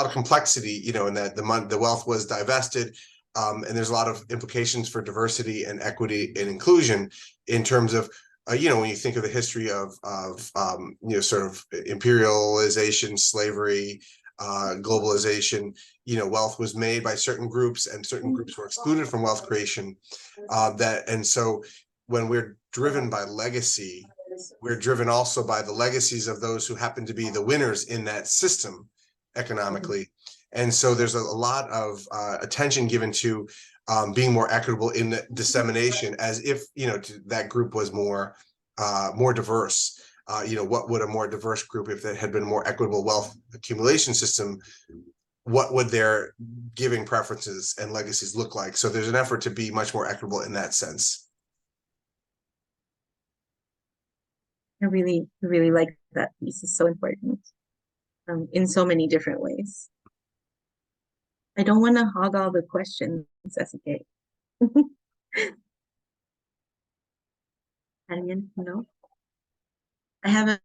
of complexity, in that the wealth was divested. And there's a lot of implications for diversity and equity and inclusion in terms of, when you think of the history of sort of imperialization, slavery, globalization, wealth was made by certain groups, and certain groups were excluded from wealth creation. And so when we're driven by legacy, we're driven also by the legacies of those who happen to be the winners in that system economically. And so there's a lot of attention given to being more equitable in the dissemination, as if that group was more diverse. What would a more diverse group, if it had been a more equitable wealth accumulation system, what would their giving preferences and legacies look like? So there's an effort to be much more equitable in that sense. I really like that piece. It's so important in so many different ways. I don't want to hog all the questions. That's okay. Alguien? No? I have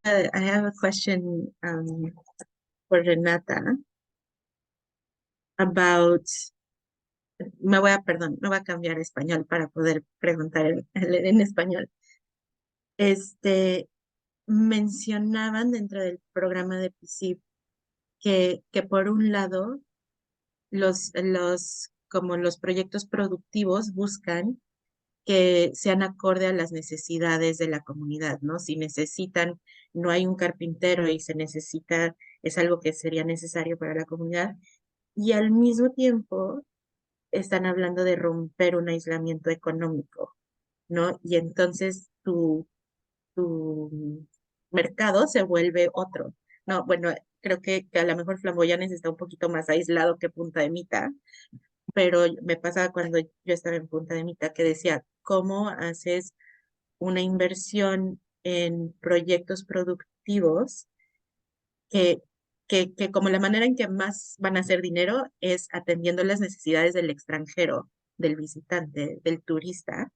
a question for Renata about. Me voy a cambiar a español para poder preguntar en español. Mencionaban dentro del programa de PSIP que por un lado como los proyectos productivos buscan que sean acorde a las necesidades de la comunidad, ¿no? Si no hay un carpintero y se necesita, es algo que sería necesario para la comunidad, y al mismo tiempo están hablando de romper un aislamiento económico, ¿no? Y entonces tu mercado se vuelve otro. No, bueno, creo que a lo mejor Flamboyanes está un poquito más aislado que Punta de Mita, pero me pasaba cuando yo estaba en Punta de Mita que decía, ¿cómo haces una inversión en proyectos productivos que como la manera en que más van a hacer dinero es atendiendo las necesidades del extranjero, del visitante, del turista,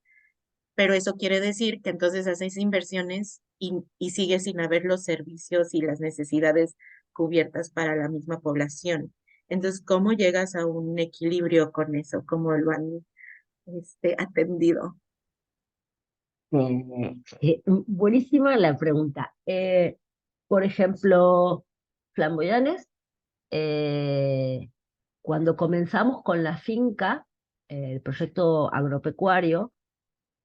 pero eso quiere decir que entonces haces inversiones y sigue sin haber los servicios y las necesidades cubiertas para la misma población. Entonces, ¿cómo llegas a un equilibrio con eso? ¿Cómo lo han atendido? Buenísima la pregunta. Por ejemplo, Flamboyanes, cuando comenzamos con la finca, el proyecto agropecuario,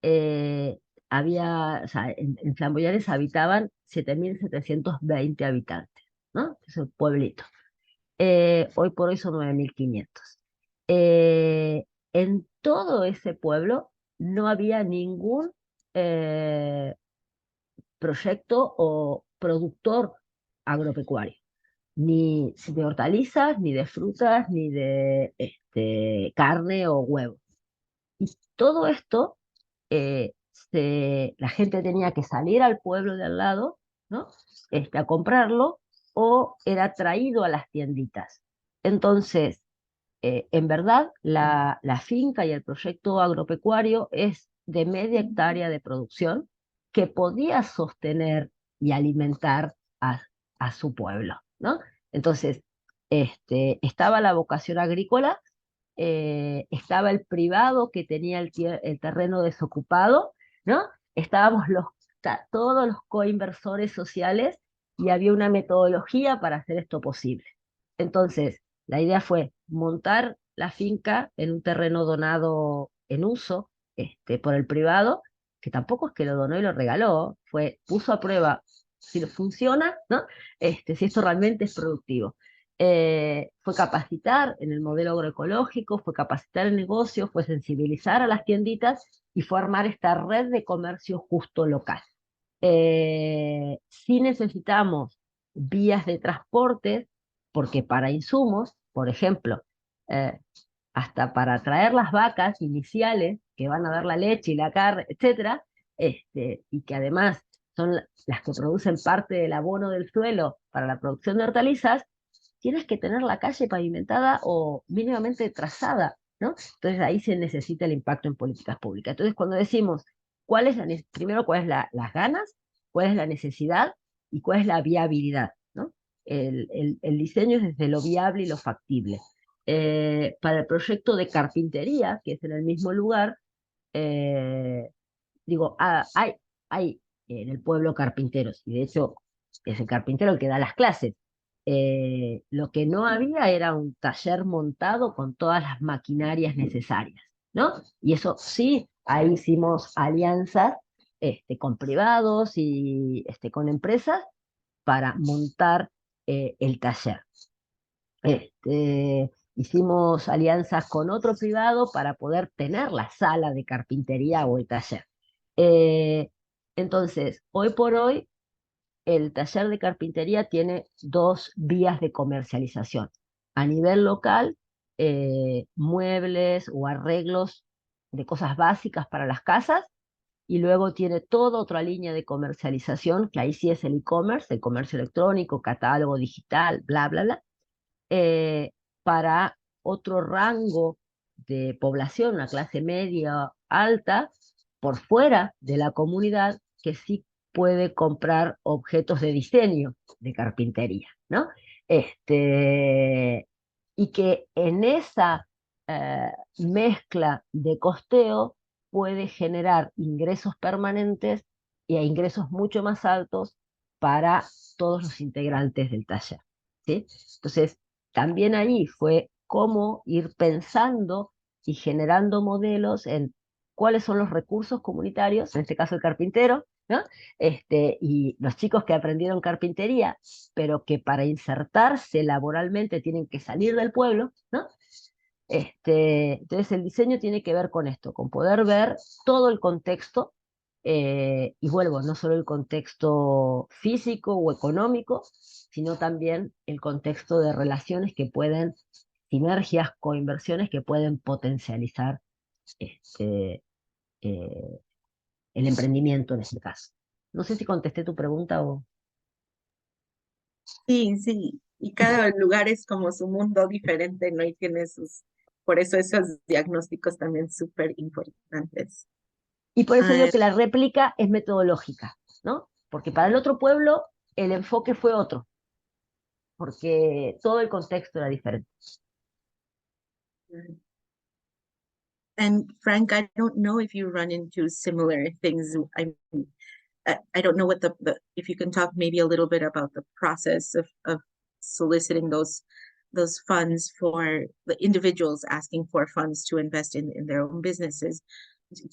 o sea, en Flamboyanes habitaban 7.720 habitantes, ¿no? Es un pueblito. Hoy por hoy son 9.500. En todo ese pueblo no había ningún eh, proyecto o productor agropecuario, ni de hortalizas, ni de frutas, ni de carne o huevo. Y todo esto, la gente tenía que salir al pueblo de al lado, ¿no? A comprarlo, o era traído a las tienditas. Entonces, en verdad, la finca y el proyecto agropecuario es de media hectárea de producción que podía sostener y alimentar a su pueblo, ¿no? Entonces, estaba la vocación agrícola, estaba el privado que tenía el terreno desocupado, ¿no? Estábamos todos los coinversores sociales y había una metodología para hacer esto posible. Entonces, la idea fue montar la finca en un terreno donado en uso por el privado, que tampoco es que lo donó y lo regaló, puso a prueba si funciona, ¿no? Si esto realmente es productivo. Fue capacitar en el modelo agroecológico, fue capacitar el negocio, fue sensibilizar a las tienditas y fue armar esta red de comercio justo local. Sí necesitamos vías de transporte, porque para insumos, por ejemplo, hasta para traer las vacas iniciales que van a dar la leche y la carne, etcétera, y que además son las que producen parte del abono del suelo para la producción de hortalizas, tienes que tener la calle pavimentada o mínimamente trazada, ¿no? Entonces ahí se necesita el impacto en políticas públicas. Entonces cuando decimos, primero, cuál es las ganas, cuál es la necesidad y cuál es la viabilidad, ¿no? El diseño es desde lo viable y lo factible. Para el proyecto de carpintería, que es en el mismo lugar, digo, hay en el pueblo carpinteros, y de hecho es el carpintero el que da las clases. Lo que no había era un taller montado con todas las maquinarias necesarias, ¿no? Y eso sí, ahí hicimos alianzas con privados y con empresas para montar el taller. Hicimos alianzas con otro privado para poder tener la sala de carpintería o el taller. Eh, entonces, hoy por hoy, el taller de carpintería tiene dos vías de comercialización. A nivel local, muebles o arreglos de cosas básicas para las casas, y luego tiene toda otra línea de comercialización, que ahí sí es el e-commerce, el comercio electrónico, catálogo digital, bla, bla, bla, para otro rango de población, una clase media alta, por fuera de la comunidad, que sí puede comprar objetos de diseño de carpintería, ¿no? Y que en esa mezcla de costeo puede generar ingresos permanentes y a ingresos mucho más altos para todos los integrantes del taller, ¿sí? Entonces, también ahí fue cómo ir pensando y generando modelos en cuáles son los recursos comunitarios, en este caso el carpintero, ¿no? Y los chicos que aprendieron carpintería, pero que para insertarse laboralmente tienen que salir del pueblo, ¿no? Entonces el diseño tiene que ver con esto, con poder ver todo el contexto, y vuelvo, no solo el contexto físico o económico, sino también el contexto de relaciones que pueden, sinergias, coinversiones que pueden potencializar este, eh, el emprendimiento en este caso. No sé si contesté tu pregunta o... Sí, sí, y cada lugar es como su mundo diferente, ¿no? Y tiene por eso esos diagnósticos también súper importantes. Y por eso digo Ah, que la réplica es metodológica, ¿no? Porque para el otro pueblo el enfoque fue otro, porque todo el contexto era diferente. and Frank, I don't know if you run into similar things. I don't know what the if you can talk maybe a little bit about the process of soliciting those funds for the individuals asking for funds to invest in their own businesses.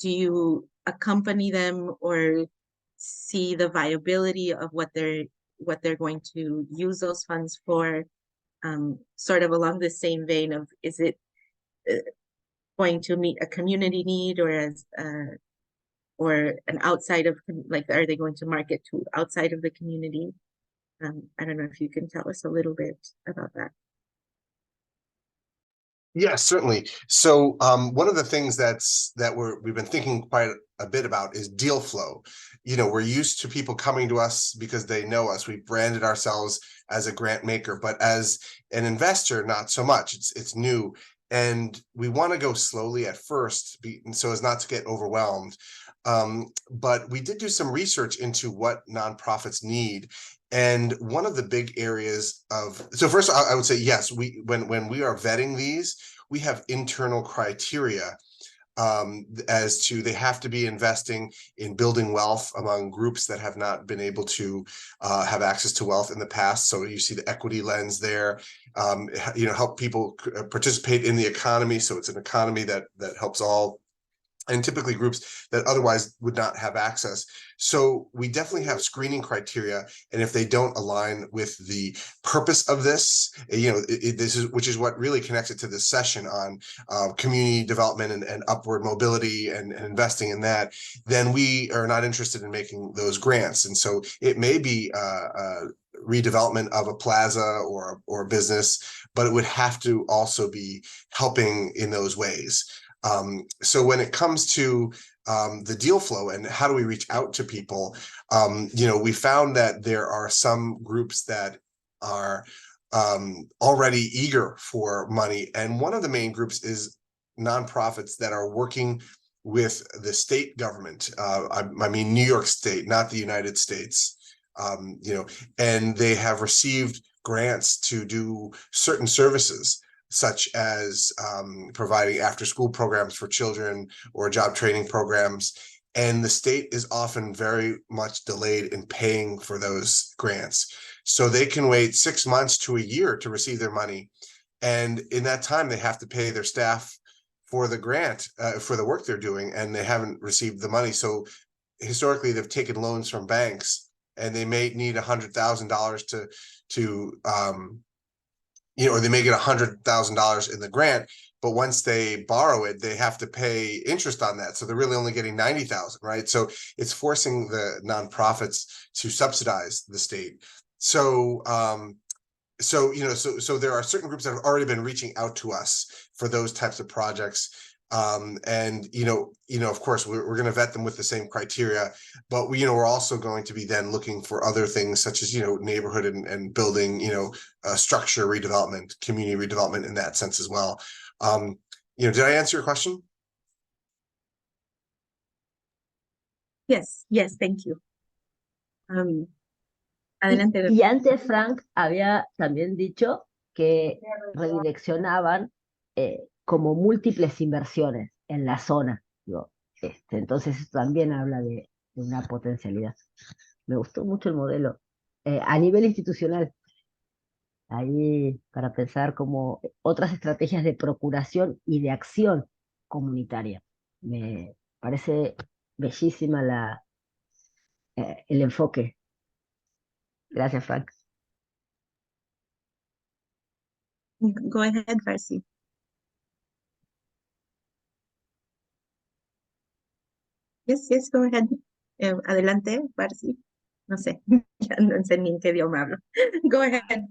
Do you accompany them or see the viability of what they're going to use those funds for? Sort of along the same vein of, is it going to meet a community need, or as or an outside of, like, are they going to market to outside of the community? I don't know if you can tell us a little bit about that. Yeah, certainly. So one of the things that we've been thinking quite a bit about is deal flow. You know, we're used to people coming to us because they know us. We've branded ourselves as a grant maker, but as an investor, not so much. It's new. And we want to go slowly at first, so as not to get overwhelmed. But we did do some research into what nonprofits need. And one of the big areas of, so first I would say, yes, when we are vetting these, we have internal criteria as to, they have to be investing in building wealth among groups that have not been able to have access to wealth in the past. So you see the equity lens there, you know, help people participate in the economy. So it's an economy that helps all, and typically groups that otherwise would not have access. So we definitely have screening criteria, and if they don't align with the purpose of this, you know, this is, which is what really connects it to this session on community development and upward mobility and investing in that, then we are not interested in making those grants. And so it may be redevelopment of a plaza or a business, but it would have to also be helping in those ways. So when it comes to the deal flow and how do we reach out to people, you know, we found that there are some groups that are already eager for money. And one of the main groups is nonprofits that are working with the state government. I mean, New York State, not the United States, you know, and they have received grants to do certain services, such as providing after-school programs for children or job training programs. And the state is often very much delayed in paying for those grants. So they can wait 6 months to a year to receive their money. And in that time, they have to pay their staff for the grant, for the work they're doing, and they haven't received the money. So historically, they've taken loans from banks, and they may need $100,000 to you know, or they may get $100,000 in the grant, but once they borrow it, they have to pay interest on that. So they're really only getting 90,000, right? So it's forcing the nonprofits to subsidize the state. So, you know, so there are certain groups that have already been reaching out to us for those types of projects. And you know, of course, we're going to vet them with the same criteria, but you know, we're also going to be then looking for other things such as, you know, neighborhood and building, you know, structure redevelopment, community redevelopment in that sense as well. You know, did I answer your question? Yes, thank you. Adelante. Y antes Frank había también dicho que redireccionaban como múltiples inversiones en la zona. Digo, entonces eso también habla de una potencialidad. Me gustó mucho el modelo. A nivel institucional, ahí para pensar como otras estrategias de procuración y de acción comunitaria. Me parece bellísima el enfoque. Gracias, Frank. Go ahead, Farsi. Yes, go ahead. Adelante, Farsi. No sé, ya no sé ni en qué idioma hablo. Go ahead.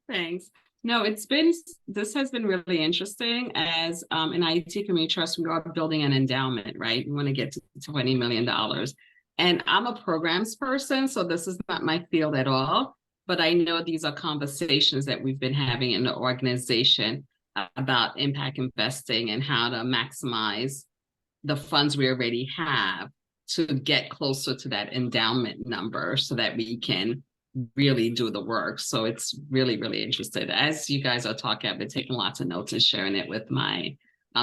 Thanks. No, this has been really interesting. As an IT Community Trust, we are building an endowment, right? We want to get to $20 million. And I'm a programs person, so this is not my field at all. But I know these are conversations that we've been having in the organization about impact investing and how to maximize the funds we already have to get closer to that endowment number so that we can really do the work. So it's really, really interesting. As you guys are talking, I've been taking lots of notes and sharing it with my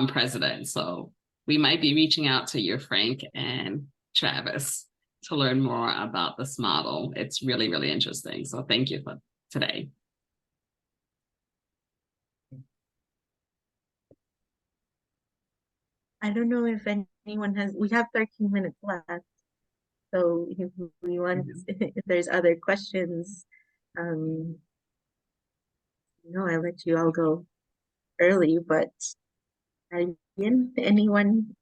president. So we might be reaching out to you, Frank and Travis, to learn more about this model. It's really, really interesting. So thank you for today. I don't know if anyone has, we have 13 minutes left. So if we want, if there's other questions, no, I let you all go early, but anyone,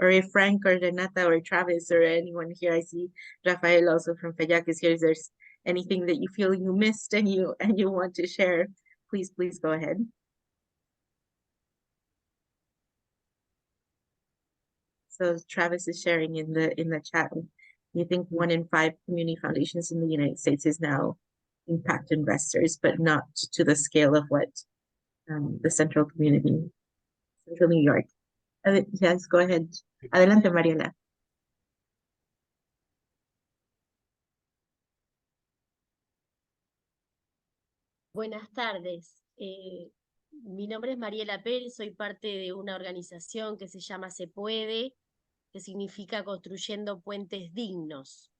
or if Frank or Renata or Travis or anyone here, I see Rafael also from FEJAC is here. If there's anything that you feel you missed and you want to share, please go ahead. So Travis is sharing in the chat. You think 1 in 5 community foundations in the United States is now impact investors, but not to the scale of what the Central New York. Yes, go ahead. Adelante, Mariela. Buenas tardes. Mi nombre es Mariela Pérez, soy parte de una organización que se llama Se Puede, que significa Construyendo Puentes Dignos.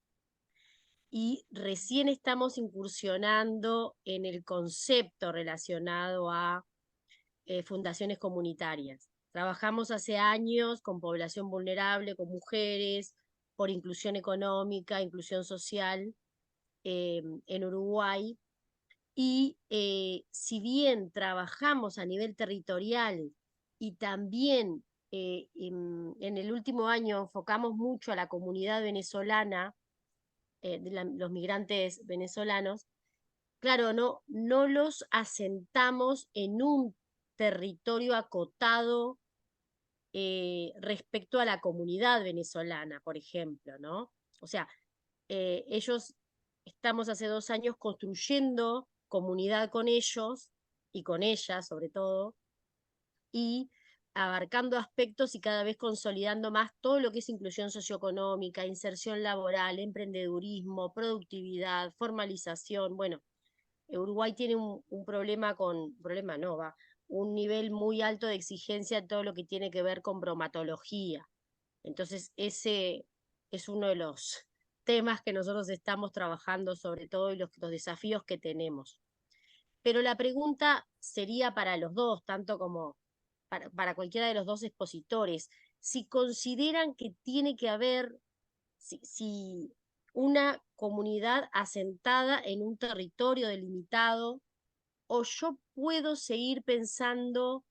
Y recién estamos incursionando en el concepto relacionado a fundaciones comunitarias. Trabajamos hace años con población vulnerable, con mujeres, por inclusión económica, inclusión social en Uruguay. Y si bien trabajamos a nivel territorial y también en el último año enfocamos mucho a la comunidad venezolana, los migrantes venezolanos, claro, no los asentamos en un territorio acotado respecto a la comunidad venezolana, por ejemplo, ¿no? O sea, estamos hace 2 años construyendo comunidad con ellos y con ellas sobre todo, y abarcando aspectos y cada vez consolidando más todo lo que es inclusión socioeconómica, inserción laboral, emprendedurismo, productividad, formalización. Bueno, Uruguay tiene un problema un nivel muy alto de exigencia en todo lo que tiene que ver con bromatología. Entonces ese es uno de los temas que nosotros estamos trabajando sobre todo y los desafíos que tenemos. Pero la pregunta sería para los dos, tanto como para cualquiera de los dos expositores, si consideran que tiene que haber, si una comunidad asentada en un territorio delimitado, o yo puedo seguir pensando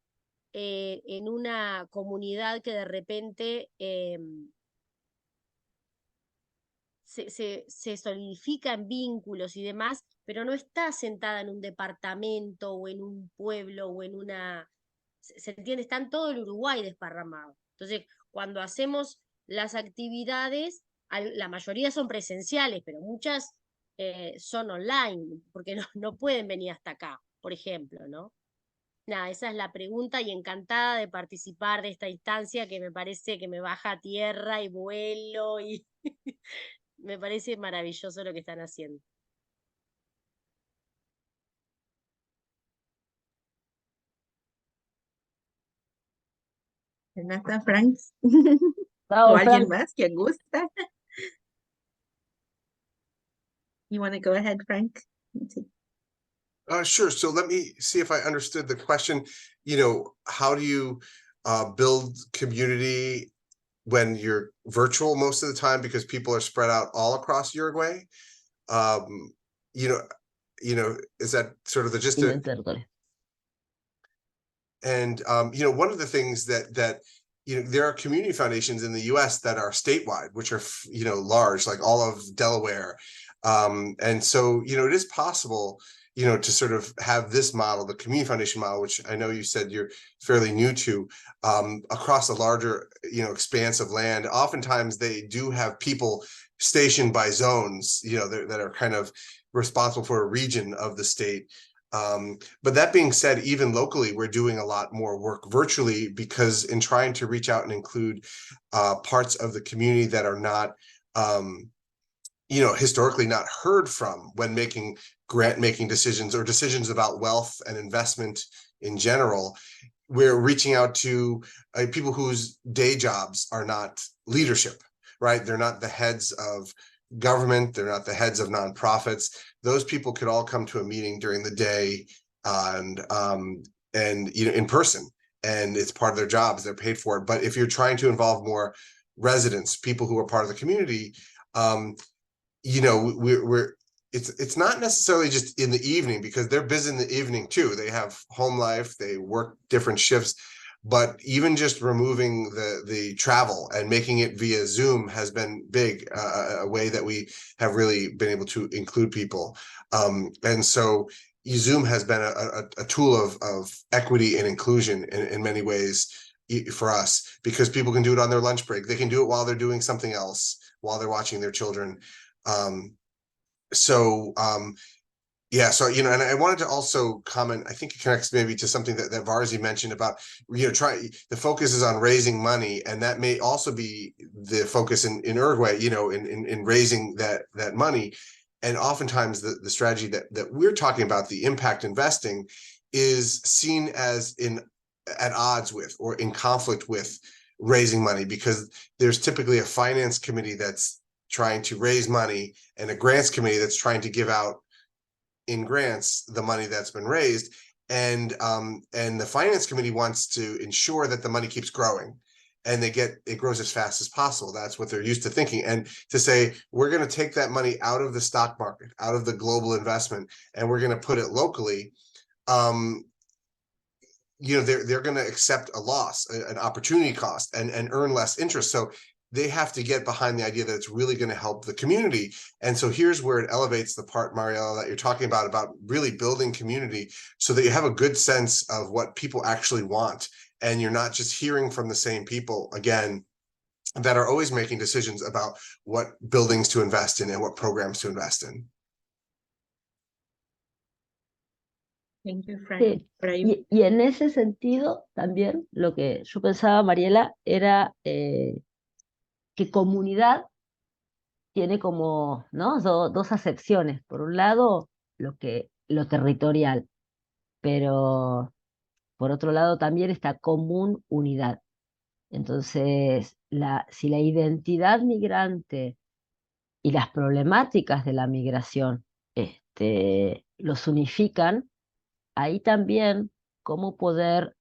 en una comunidad que de repente se solidifica en vínculos y demás, pero no está asentada en un departamento o en un pueblo o en una... ¿Se entiende? Está en todo el Uruguay desparramado. Entonces, cuando hacemos las actividades, la mayoría son presenciales, pero muchas son online, porque no pueden venir hasta acá, por ejemplo, ¿no? Nada, esa es la pregunta y encantada de participar de esta instancia que me parece que me baja a tierra y vuelo y me parece maravilloso lo que están haciendo. Renata, Frank. Bravo, ¿O alguien Frank. más que gusta? You want to go ahead, Frank? Sure. So let me see if I understood the question. You know, how do you build community when you're virtual most of the time because people are spread out all across Uruguay? You know, is that sort of the gist of it? And you know, one of the things that you know, there are community foundations in the US that are statewide, which are, you know, large, like all of Delaware. And so, you know, it is possible, you know, to sort of have this model, the community foundation model, which I know you said you're fairly new to, across a larger, you know, expanse of land. Oftentimes they do have people stationed by zones, you know, that are kind of responsible for a region of the state. But that being said, even locally, we're doing a lot more work virtually because in trying to reach out and include parts of the community that are not, historically not heard from when making grant making decisions or decisions about wealth and investment in general. We're reaching out to people whose day jobs are not leadership, right? They're not the heads of government. They're not the heads of nonprofits. Those people could all come to a meeting during the day and in person, and it's part of their jobs. They're paid for it. But if you're trying to involve more residents, people who are part of the community, it's not necessarily just in the evening because they're busy in the evening too. They have home life, they work different shifts, but even just removing the travel and making it via Zoom has been big, a way that we have really been able to include people. And so Zoom has been a tool of equity and inclusion in many ways for us, because people can do it on their lunch break. They can do it while they're doing something else, while they're watching their children. And I wanted to also comment, I think it connects maybe to something that Varzi mentioned about, the focus is on raising money, and that may also be the focus in Uruguay, in raising that money. And oftentimes the strategy that we're talking about, the impact investing, is seen as at odds with or in conflict with raising money, because there's typically a finance committee that's trying to raise money and a grants committee that's trying to give out in grants the money that's been raised, and the finance committee wants to ensure that the money keeps growing and it grows as fast as possible. That's what they're used to thinking. And to say, we're going to take that money out of the stock market, out of the global investment, and we're going to put it locally, they're going to accept a loss, an opportunity cost, and earn less interest. So they have to get behind the idea that it's really going to help the community. And so here's where it elevates the part, Mariela, that you're talking about really building community so that you have a good sense of what people actually want. And you're not just hearing from the same people, again, that are always making decisions about what buildings to invest in and what programs to invest in. Thank you, Frank. Sí, Por ahí- y en ese sentido también lo que yo pensaba, Mariela, era que comunidad tiene como, ¿no? Dos acepciones. Por un lado, lo territorial, pero por otro lado también está común unidad. Entonces, si la identidad migrante y las problemáticas de la migración los unifican, ahí también cómo poder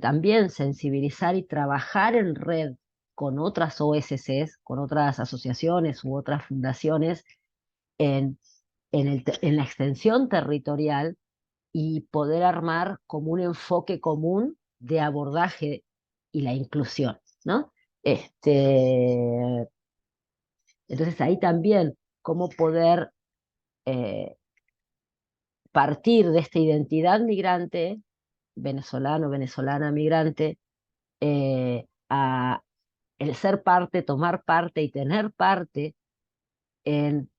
también sensibilizar y trabajar en red con otras OSCs, con otras asociaciones u otras fundaciones en la extensión territorial, y poder armar como un enfoque común de abordaje y la inclusión, ¿no? Entonces ahí también cómo poder partir de esta identidad migrante, venezolano, venezolana migrante, a el ser parte, tomar parte y tener parte en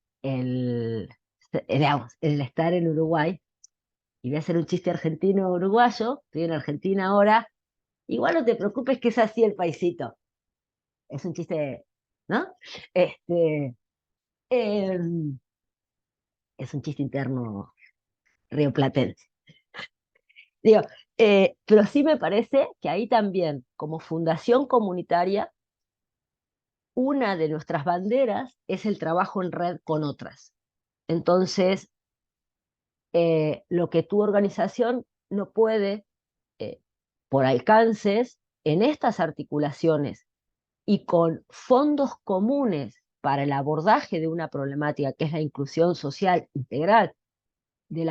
digamos, en el estar en Uruguay. Y voy a hacer un chiste argentino-uruguayo, estoy en Argentina ahora, igual no te preocupes que es así el paisito. Es un chiste, ¿no? Es un chiste interno rioplatense. Digo, pero sí me parece que ahí también, como fundación comunitaria, una de nuestras banderas es el trabajo en red con otras. Entonces, lo que tu organización no puede, por alcances, en estas articulaciones y con fondos comunes para el abordaje de una problemática que es la inclusión social integral de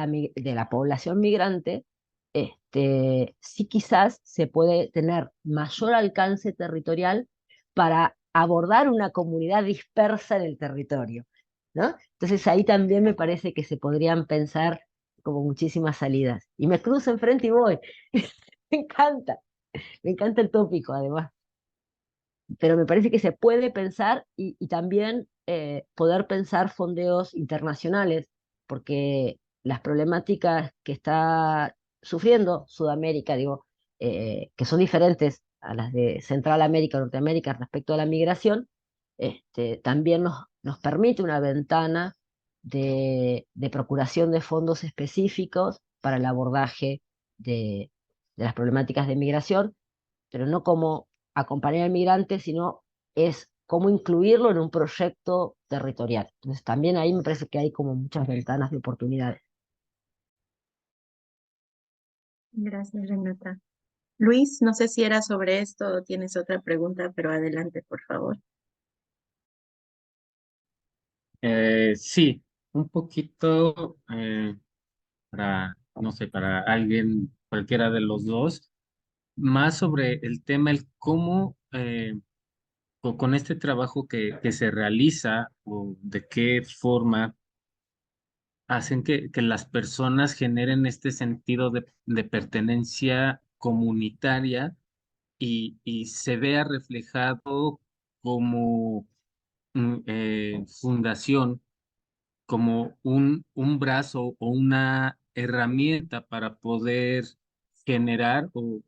la población migrante, sí quizás se puede tener mayor alcance territorial para abordar una comunidad dispersa en el territorio, ¿no? Entonces ahí también me parece que se podrían pensar como muchísimas salidas. Y me cruzo enfrente y voy. Me encanta el tópico además. Pero me parece que se puede pensar y también poder pensar fondeos internacionales, porque las problemáticas que está sufriendo Sudamérica, digo, que son diferentes a las de Central América, Norteamérica respecto a la migración, también nos permite una ventana de procuración de fondos específicos para el abordaje de las problemáticas de migración, pero no como acompañar al migrante, sino es cómo incluirlo en un proyecto territorial. Entonces también ahí me parece que hay como muchas ventanas de oportunidades. Gracias, Renata. Luis, no sé si era sobre esto o tienes otra pregunta, pero adelante, por favor. Sí, un poquito no sé, para alguien, cualquiera de los dos, más sobre el tema, el cómo con este trabajo que se realiza o de qué forma hacen que las personas generen este sentido de pertenencia comunitaria y se vea reflejado como fundación, como un brazo o una herramienta para poder generar o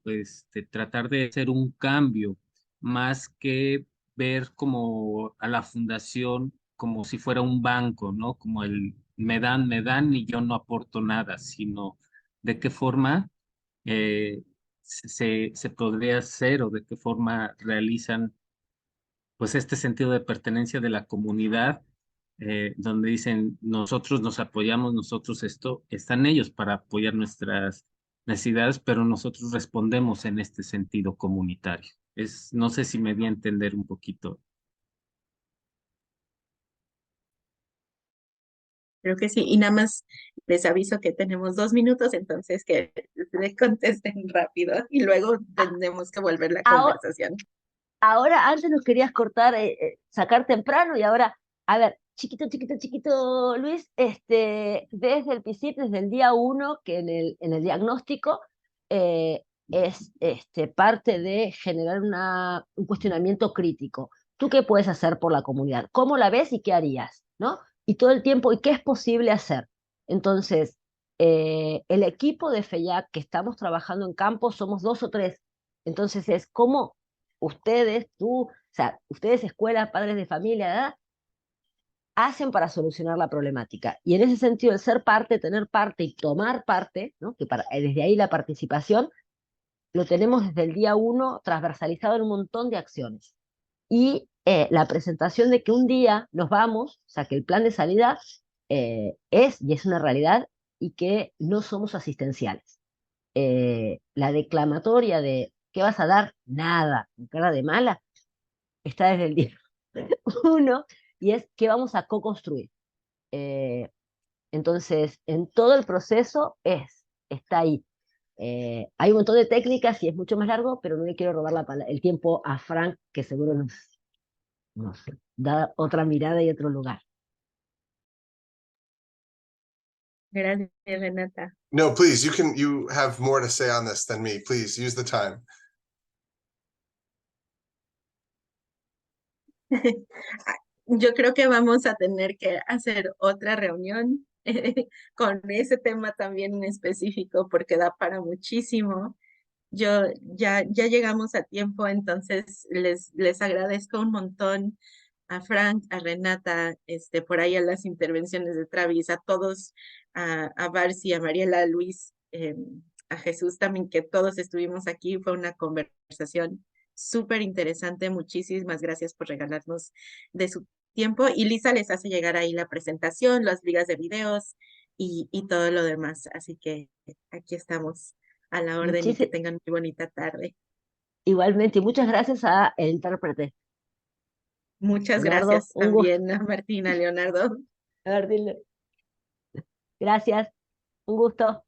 tratar de hacer un cambio, más que ver como a la fundación como si fuera un banco, ¿no? Como el me dan y yo no aporto nada, sino de qué forma se podría hacer o de qué forma realizan pues este sentido de pertenencia de la comunidad, donde dicen, nosotros nos apoyamos, nosotros esto, están ellos para apoyar nuestras necesidades, pero nosotros respondemos en este sentido comunitario. No sé si me di a entender un poquito. Creo que sí. Y nada más les aviso que tenemos 2 minutos, entonces que le contesten rápido y luego tenemos que volver la Ahora, conversación. ahora antes nos querías cortar, sacar temprano y ahora, a ver, chiquito, chiquito, chiquito, Luis, desde el principio, desde el día 1, que en el diagnóstico es parte de generar un cuestionamiento crítico. ¿Tú qué puedes hacer por la comunidad? ¿Cómo la ves y qué harías? ¿No? Y todo el tiempo, ¿y qué es posible hacer? Entonces, el equipo de FEIAC que estamos trabajando en campo somos 2 o 3. Entonces es cómo ustedes, tú, o sea, ustedes, escuelas, padres de familia, ¿verdad?, hacen para solucionar la problemática. Y en ese sentido, el ser parte, tener parte y tomar parte, ¿no?, que desde ahí la participación, lo tenemos desde el día 1 transversalizado en un montón de acciones. Y la presentación de que un día nos vamos, o sea, que el plan de salida es una realidad y que no somos asistenciales. La declamatoria de ¿qué vas a dar? Nada, con cara de mala, está desde el día 1 y es ¿qué vamos a co-construir? Entonces, en todo el proceso está ahí. Hay un montón de técnicas y es mucho más largo, pero no le quiero robar el tiempo a Frank, que seguro nos da otra mirada y otro lugar. Gracias, Renata. No, please, you have more to say on this than me. Please use the time. Yo creo que vamos a tener que hacer otra reunión con ese tema también en específico porque da para muchísimo. Ya llegamos a tiempo, entonces les agradezco un montón a Frank, a Renata, por ahí a las intervenciones de Travis, a todos, a Barcy, a Mariela, a Luis, a Jesús también, que todos estuvimos aquí. Fue una conversación súper interesante. Muchísimas gracias por regalarnos de su tiempo. Y Lisa les hace llegar ahí la presentación, las ligas de videos y todo lo demás. Así que aquí estamos a la orden y que tengan muy bonita tarde. Igualmente, y muchas gracias a el intérprete. Muchas Leonardo, gracias un gusto. también a Martina, Leonardo. A ver, dile. Gracias, un gusto.